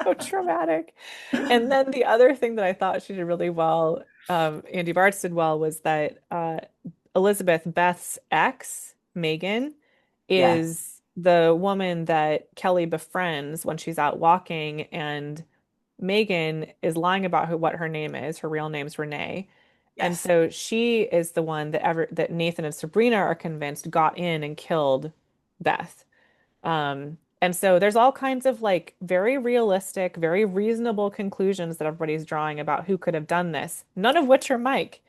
so traumatic. And then the other thing that I thought she did really well, Andy Bartz did well, was that Elizabeth, Beth's ex, Megan, Yes. is the woman that Kelly befriends when she's out walking, and Megan is lying about what her name is. Her real name's Renee. And Yes. so she is the one that Nathan and Sabrina are convinced got in and killed Beth. And so there's all kinds of like very realistic, very reasonable conclusions that everybody's drawing about who could have done this, none of which are Mike,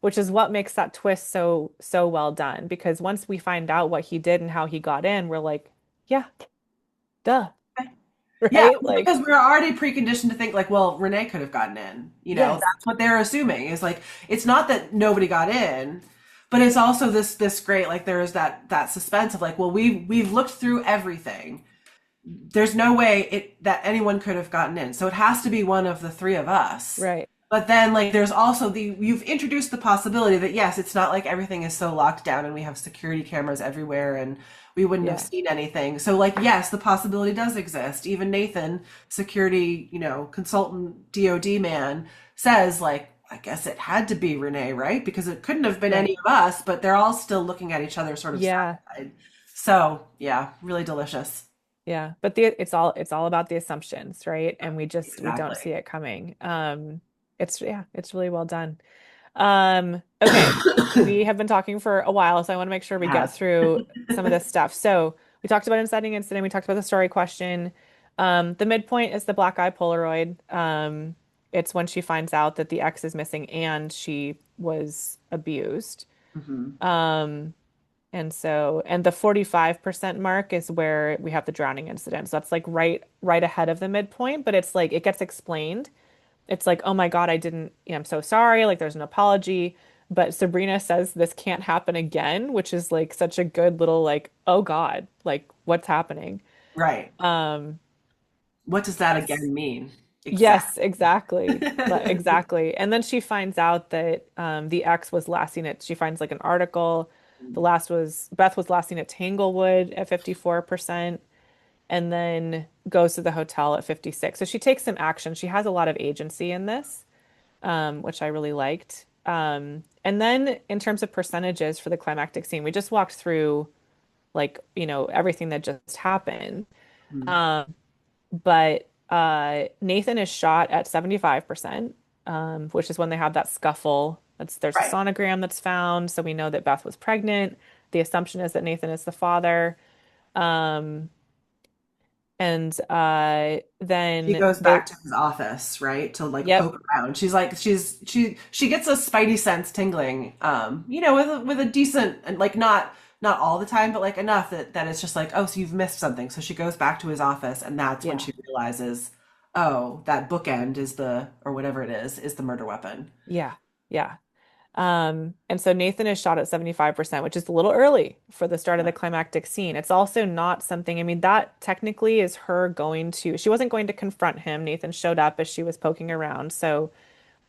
which is what makes that twist so well done. Because once we find out what he did and how he got in, we're like, yeah, duh, Yeah, right? Like, because we're already preconditioned to think like, well, Renee could have gotten in. yes, That's what they're assuming is like it's not that nobody got in, but it's also this great like there is that suspense of like, well, we've looked through everything. There's no way that anyone could have gotten in. So it has to be one of the three of us. right. But then like there's also you've introduced the possibility that yes, it's not like everything is so locked down and we have security cameras everywhere and we wouldn't have Yeah. seen anything. So like yes, the possibility does exist. Even Nathan, security, consultant DOD man says like I guess it had to be Renee, right? Because it couldn't have been any Right. of us, but they're all still looking at each other sort of side Yeah. to side. So, yeah, really delicious. Yeah. But it's all about the assumptions, right? And we don't see Exactly. it coming. It's really well done. Okay. We have been talking for a while, so I want to make sure we get Yes. through some of this stuff. So we talked about inciting incident, we talked about the story question. The midpoint is the black eye Polaroid. It's when she finds out that the ex is missing and she was abused. Hmm. Um, And the 45% mark is where we have the drowning incident. So that's like right ahead of the midpoint, but it's like it gets explained. It's like, oh my God, I didn't, I'm so sorry. Like there's an apology. But Sabrina says this can't happen again, which is like such a good little like, oh God, like what's happening? Right. Um, What does that again mean? yes, Exactly. exactly. Exactly. And then she finds out that the ex was last seen at, she finds like an article. Beth was last seen at Tanglewood at 54%, and then goes to the hotel at 56. So she takes some action. She has a lot of agency in this, which I really liked. And then in terms of percentages for the climactic scene, we just walked through like, everything that just happened. Mhm. But Nathan is shot at 75%, which is when they have that scuffle. There's a Right. sonogram that's found, so we know that Beth was pregnant. The assumption is that Nathan is the father. Um, and She then goes they, back to his office, right, to like yep, poke around. She's like she gets a spidey sense tingling, with a decent, and like not all the time, but like enough that it's just like, oh, so you've missed something. So she goes back to his office, and that's when yeah, she realizes, oh, that bookend is the, or whatever it is the murder weapon. yeah, yeah. And so Nathan is shot at 75%, which is a little early for the start of the climactic scene. It's also not something, I mean, that technically is her she wasn't going to confront him. Nathan showed up as she was poking around. So,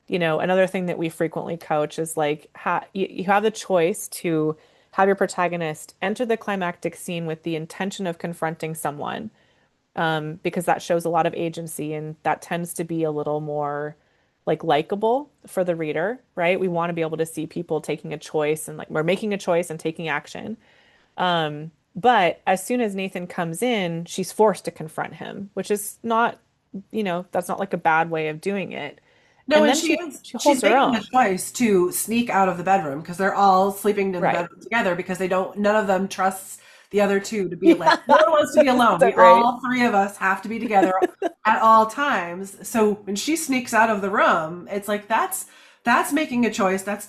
another thing that we frequently coach is like, you have the choice to have your protagonist enter the climactic scene with the intention of confronting someone, because that shows a lot of agency and that tends to be a little more like likable for the reader, right? We want to be able to see people taking a choice and like we're making a choice and taking action. But as soon as Nathan comes in, she's forced to confront him, which is not, that's not like a bad way of doing it. No, And and then she holds she's her making a own. choice to sneak out of the bedroom because they're all sleeping in the Right. bedroom together because they don't, none of them trusts the other two to be like, Yeah. no one wants to be Is alone. We that right? all three of us have to be together at all times. So when she sneaks out of the room, it's like that's making a choice. That's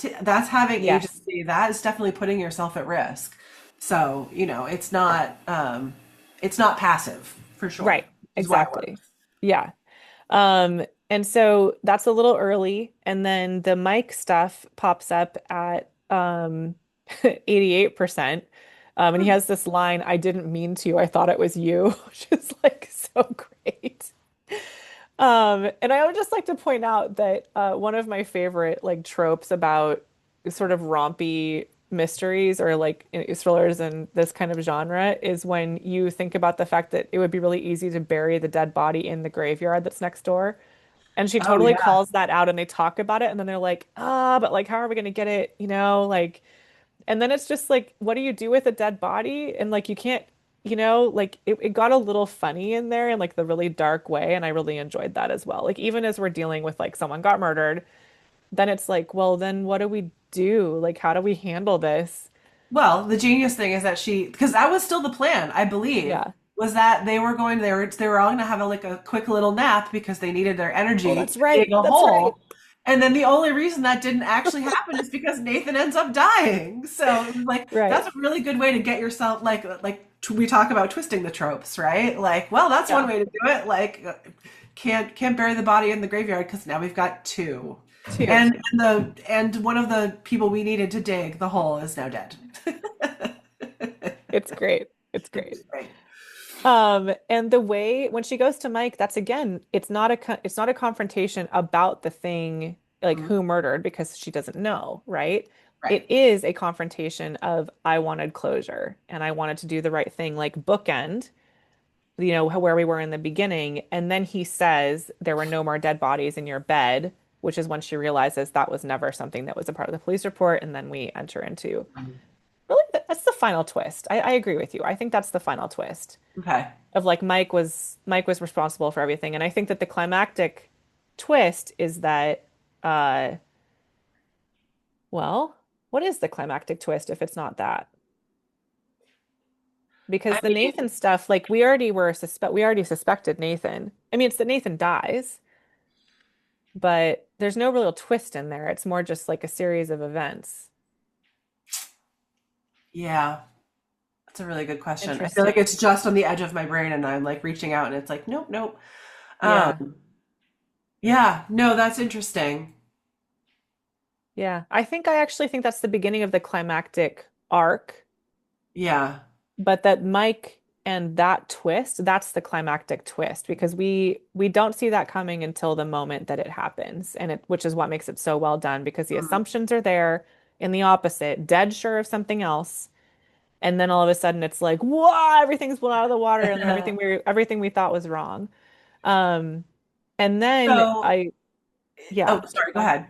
having Yes. agency. That is definitely putting yourself at risk. So, it's not passive for sure. Right. Which is why it works. Exactly. Yeah. And so that's a little early. And then the mic stuff pops up at 88%. And he has this line, I didn't mean to, I thought it was you, which is like so great. And I would just like to point out that one of my favorite like tropes about sort of rompy mysteries or like thrillers in this kind of genre is when you think about the fact that it would be really easy to bury the dead body in the graveyard that's next door. And she Oh totally yeah. calls that out and they talk about it and then they're like, but like, how are we going to get it? Like, and then it's just like, what do you do with a dead body? And like, you can't, like it got a little funny in there in like the really dark way. And I really enjoyed that as well. Like, even as we're dealing with like someone got murdered, then it's like, well, then what do we do? Like, how do we handle this? Well, the genius thing is that because that was still the plan, I believe, Yeah. was that they were all going to have like a quick little nap because they needed their Oh, energy that's to dig right. a That's right. hole. And then the only reason that didn't actually happen is because Nathan ends up dying. So it was like that's Right. a really good way to get yourself we talk about twisting the tropes, right? Like, well, that's one Yeah. way to do it. Like, can't bury the body in the graveyard because now we've got two. Two. And one of the people we needed to dig the hole is now dead. It's great. It's great. Right. And the way when she goes to Mike, that's again, it's not a confrontation about the thing, like Mhm. who murdered, because she doesn't know, right? Right. It is a confrontation of I wanted closure and I wanted to do the right thing, like bookend, where we were in the beginning. And then he says there were no more dead bodies in your bed, which is when she realizes that was never something that was a part of the police report. And then we enter into really that's the final twist. I agree with you. I think that's the final twist Okay. of like Mike was responsible for everything. And I think that the climactic twist is that uh well, what is the climactic twist if it's not that? I Because the mean, Nathan stuff, like we already suspected Nathan. I mean, it's that Nathan dies, but there's no real twist in there. It's more just like a series of events. Yeah, that's a really good question. I feel like Interesting. it's just on the edge of my brain and I'm like reaching out and it's like, nope, nope. Yeah. Um, yeah, no, that's interesting. Yeah. I actually think that's the beginning of the climactic arc, Yeah. but that Mike and that twist, that's the climactic twist because we don't see that coming until the moment that it happens. And it which is what makes it so well done because the Mm. assumptions are there in the opposite, dead sure of something else. And then all of a sudden it's like, whoa, everything's blown out of the water, and then everything we thought was wrong. Um, and then So, yeah, oh, sorry, go go ahead. ahead.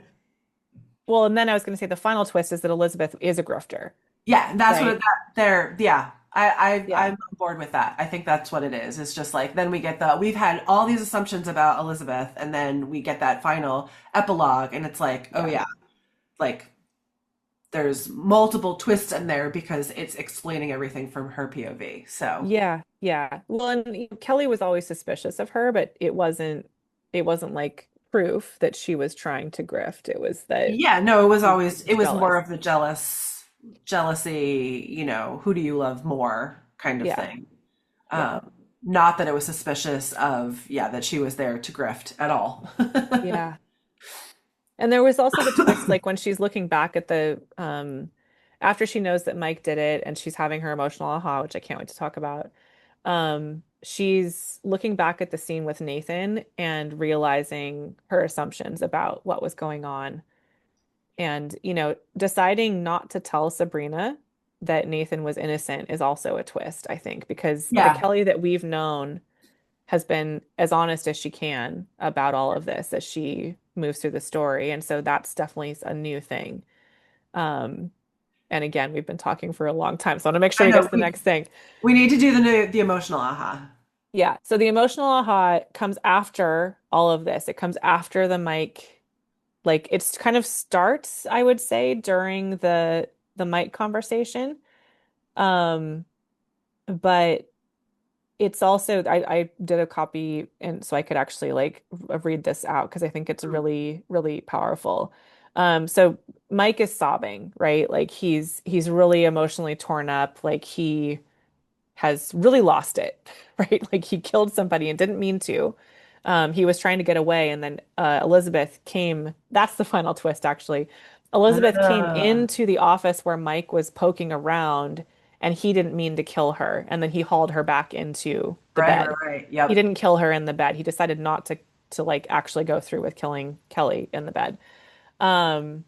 Well, and then I was going to say the final twist is that Elizabeth is a grifter, Yeah, that's what right? that there. Yeah, I'm Yeah. on board with that. I think that's what it is. It's just like then we get the we've had all these assumptions about Elizabeth, and then we get that final epilogue, and it's like, oh Yeah. yeah, like there's multiple twists in there because it's explaining everything from her POV. So Yeah. Yeah. Well, and Kelly was always suspicious of her, but it wasn't like proof that she was trying to grift. It was that yeah, no, it was she always it was was more jealous. of the jealousy, who do you love more kind of Yeah. thing. Yeah. Not that it was suspicious of, yeah, that she was there to grift at all. Yeah. And there was also the twist, like when she's looking back at the after she knows that Mike did it and she's having her emotional aha, which I can't wait to talk about. She's looking back at the scene with Nathan and realizing her assumptions about what was going on. And, deciding not to tell Sabrina that Nathan was innocent is also a twist, I think, because the Yeah. Kelly that we've known has been as honest as she can about all of this as she moves through the story. And so that's definitely a new thing. Um, and again, we've been talking for a long time, so I want to make sure I we get know. to the next thing. We need to do the emotional aha. Yeah. So the emotional aha comes after all of this. It comes after the mic, like it's kind of starts, I would say, during the mic conversation. Um, but it's also I did a copy and so I could actually like read this out because I think it's Mm. really, really powerful. So Mike is sobbing, right? Like he's really emotionally torn up, like he has really lost it, right? Like he killed somebody and didn't mean to. He was trying to get away, and then Elizabeth came. That's the final twist, actually. Elizabeth came Uh, into the office where Mike was poking around, and he didn't mean to kill her. And then he hauled her back into the right, right, bed. right. He Yep. didn't kill her in the bed. He decided not to like actually go through with killing Kelly in the bed. Um,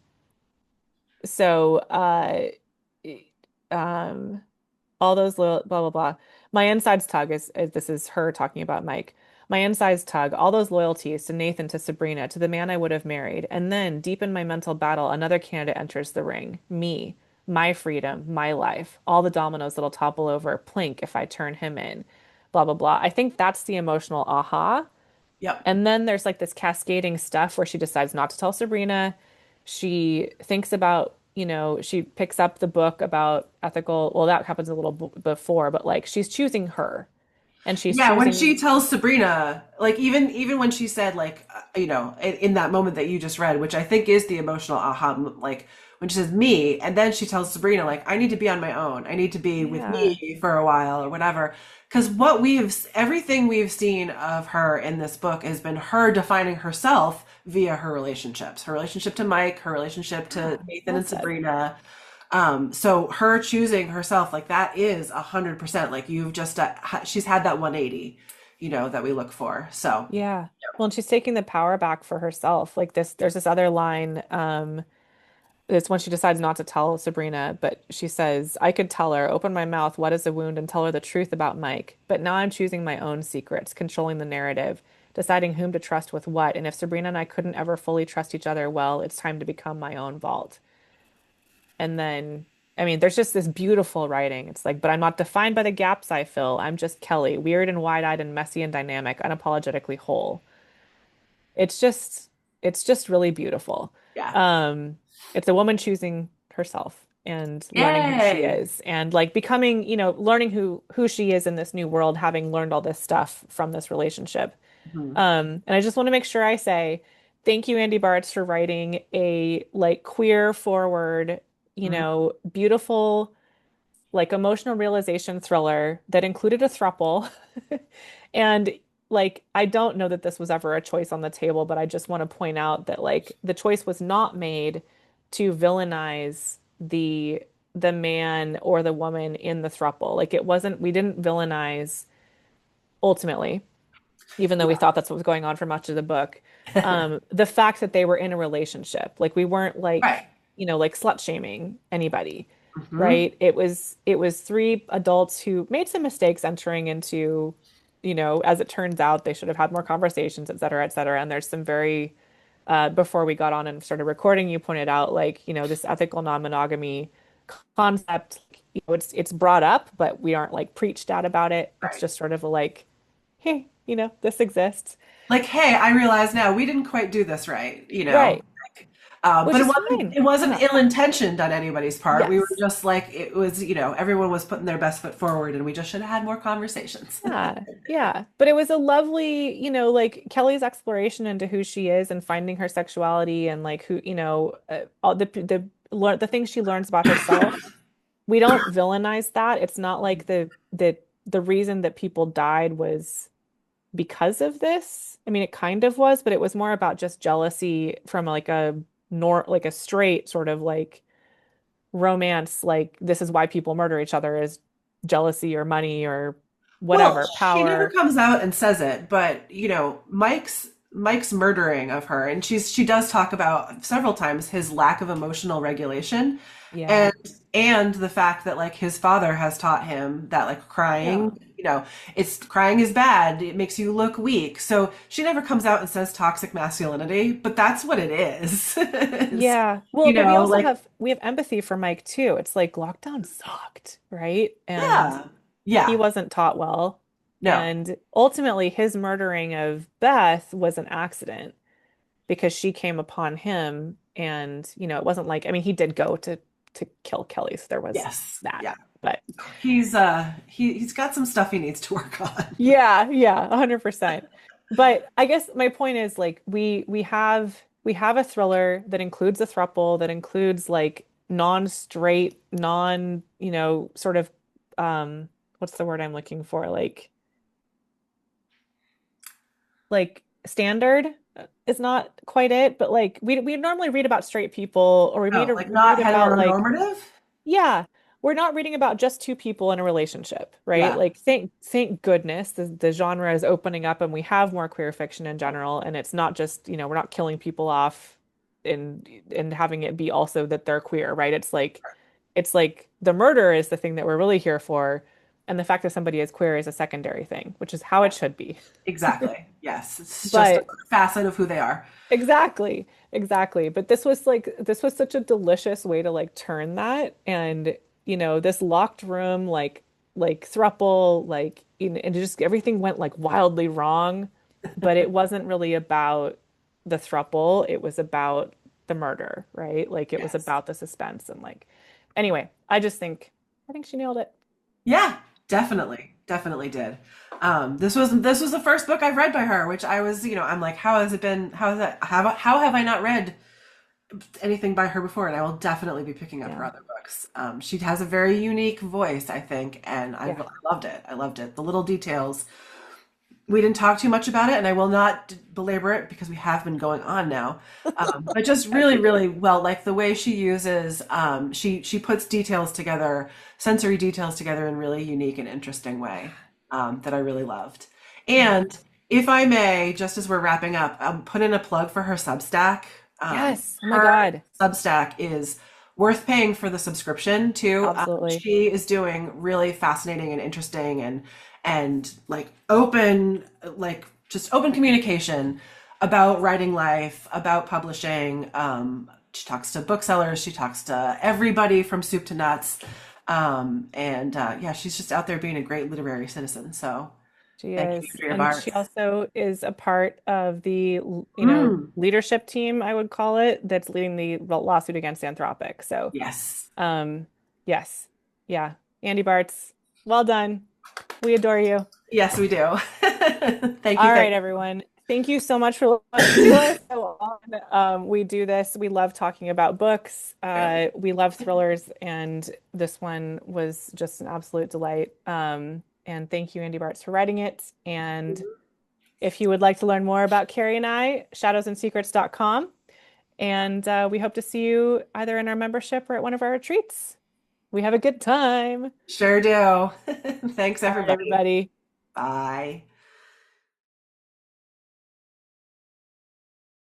so um all those little blah blah blah. My insides tug is this is her talking about Mike. My insides tug, all those loyalties to Nathan, to Sabrina, to the man I would have married. And then, deep in my mental battle, another candidate enters the ring. Me, my freedom, my life, all the dominoes that'll topple over, plink if I turn him in. Blah blah blah. I think that's the emotional aha. Yep. And then there's like this cascading stuff where she decides not to tell Sabrina. She thinks about, she picks up the book about ethical. Well, that happens a little before, but like she's choosing her and she's Yeah, when she choosing, tells Sabrina, like even when she said like in that moment that you just read, which I think is the emotional aha, like when she says me, and then she tells Sabrina like I need to be on my own, I need to be with yeah, me for a while or whatever. Because everything we've seen of her in this book has been her defining herself via her relationship to Mike, her relationship yeah, to Nathan well and said. Sabrina. So her choosing herself, like that is 100%. Like you've just, she's had that 180, that we look for. So Yeah. Well, and she's taking the power back for herself. Like there's this other line, it's when she decides not to tell Sabrina, but she says, I could tell her, open my mouth, what is a wound, and tell her the truth about Mike. But now I'm choosing my own secrets, controlling the narrative, deciding whom to trust with what. And if Sabrina and I couldn't ever fully trust each other, well, it's time to become my own vault. And then, I mean, there's just this beautiful writing. It's like, but I'm not defined by the gaps I fill. I'm just Kelly, weird and wide-eyed and messy and dynamic, unapologetically whole. It's just it's just really beautiful. yeah. Um, it's a woman choosing herself and learning who she Yay. is and like becoming, learning who she is in this new world, having learned all this stuff from this relationship. Mhm. And I just want to make sure I say thank you, Andy Bartz, for writing a like queer forward, Mhm. beautiful like emotional realization thriller that included a throuple. And like I don't know that this was ever a choice on the table, but I just want to point out that like the choice was not made to villainize the man or the woman in the throuple. Like it wasn't, we didn't villainize ultimately, even though we thought that's what was going on for much of the book. The fact that they were in a relationship, like we weren't Right. like, like slut shaming anybody, Hmm. right? It was three adults who made some mistakes entering into, as it turns out, they should have had more conversations, et cetera, et cetera. And there's some very before we got on and started recording, you pointed out like, this ethical non-monogamy concept, it's brought up, but we aren't like preached at about it. It's Right. just sort of a like, hey, this exists. Like, hey, I realize now we didn't quite do this right, Right. Which But it is wasn't fine. it wasn't Yeah. ill-intentioned on anybody's part. We were Yes. just like it was, everyone was putting their best foot forward, and we just should have had more conversations. Yeah. Yeah. But it was a lovely, like Kelly's exploration into who she is and finding her sexuality and like who, all the things she learns about herself. We don't villainize that. It's not like the reason that people died was because of this. I mean, it kind of was, but it was more about just jealousy from like like a straight sort of like romance, like this is why people murder each other is jealousy or money or Well, whatever, she never power. comes out and says it, but Mike's murdering of her, and she does talk about several times his lack of emotional regulation, Yeah. and and the fact that like his father has taught him that like Yeah. it's crying is bad, it makes you look weak. So she never comes out and says toxic masculinity, but that's what it is. Yeah. Well, but Like we have empathy for Mike too. It's like lockdown sucked, right? And yeah, he yeah, wasn't taught well. no, And ultimately his murdering of Beth was an accident because she came upon him and, it wasn't like, I mean, he did go to kill Kelly, so there was yes, that. yeah. But He's got some stuff he needs to work on. yeah, yeah, 100%. But I guess my point is like we have a thriller that includes a throuple that includes like non-straight, sort of what's the word I'm looking for? Like standard is not quite it, but like we normally read about straight people or Oh, like read not about like heteronormative? yeah, we're not reading about just two people in a relationship, right? Yeah, Like thank goodness the genre is opening up and we have more queer fiction in general and it's not just, we're not killing people off and having it be also that they're queer, right? It's like the murder is the thing that we're really here for and the fact that somebody is queer is a secondary thing, which is how it should be. exactly. Yes, it's just a But facet of who they are. exactly. Exactly. But this was such a delicious way to like turn that and this locked room like thruple and just everything went like wildly wrong, but it wasn't really about the thruple, it was about the murder, right? Like it was Yes. about the suspense and like anyway, I think she nailed it. Yeah, definitely. Definitely did. This was the first book I've read by her, which I was, I'm like, how has it been? How have I not read anything by her before? And I will definitely be picking up her Yeah. other books. She has a very unique voice, I think, and Yeah. I loved it. I loved it. The little details. We didn't talk too much about it, and I will not belabor it because we have been going on now. But just really, really well, like the way she uses, she puts details together, sensory details together in really unique and interesting way that I really loved. Yeah. And if I may, just as we're wrapping up, put in a plug for her Substack. Yes. Oh my Her God. Substack is worth paying for the subscription to. Absolutely. She is doing really fascinating and interesting and like open, like just open communication about writing life, about publishing. She talks to booksellers, she talks to everybody from soup to nuts. And yeah, she's just out there being a great literary citizen. So She thank you, is. Andrea And she Bartz. also is a part of the, Mm, leadership team, I would call it, that's leading the lawsuit against Anthropic. So, yes. um, yes. Yeah. Andy Bartz, well done. We adore you. Yes, we do. Thank you. All Thank right, everyone. Thank you so much for listening to us. So We do this. We love talking about books. Good. We love thrillers, and this one was just an absolute delight. And thank you, Andy Bartz, for writing it. And if you would like to learn more about Carrie and I, shadowsandsecrets.com. And we hope to see you either in our membership or at one of our retreats. We have a good time. Sure do. Thanks, All right, everybody. everybody. Bye.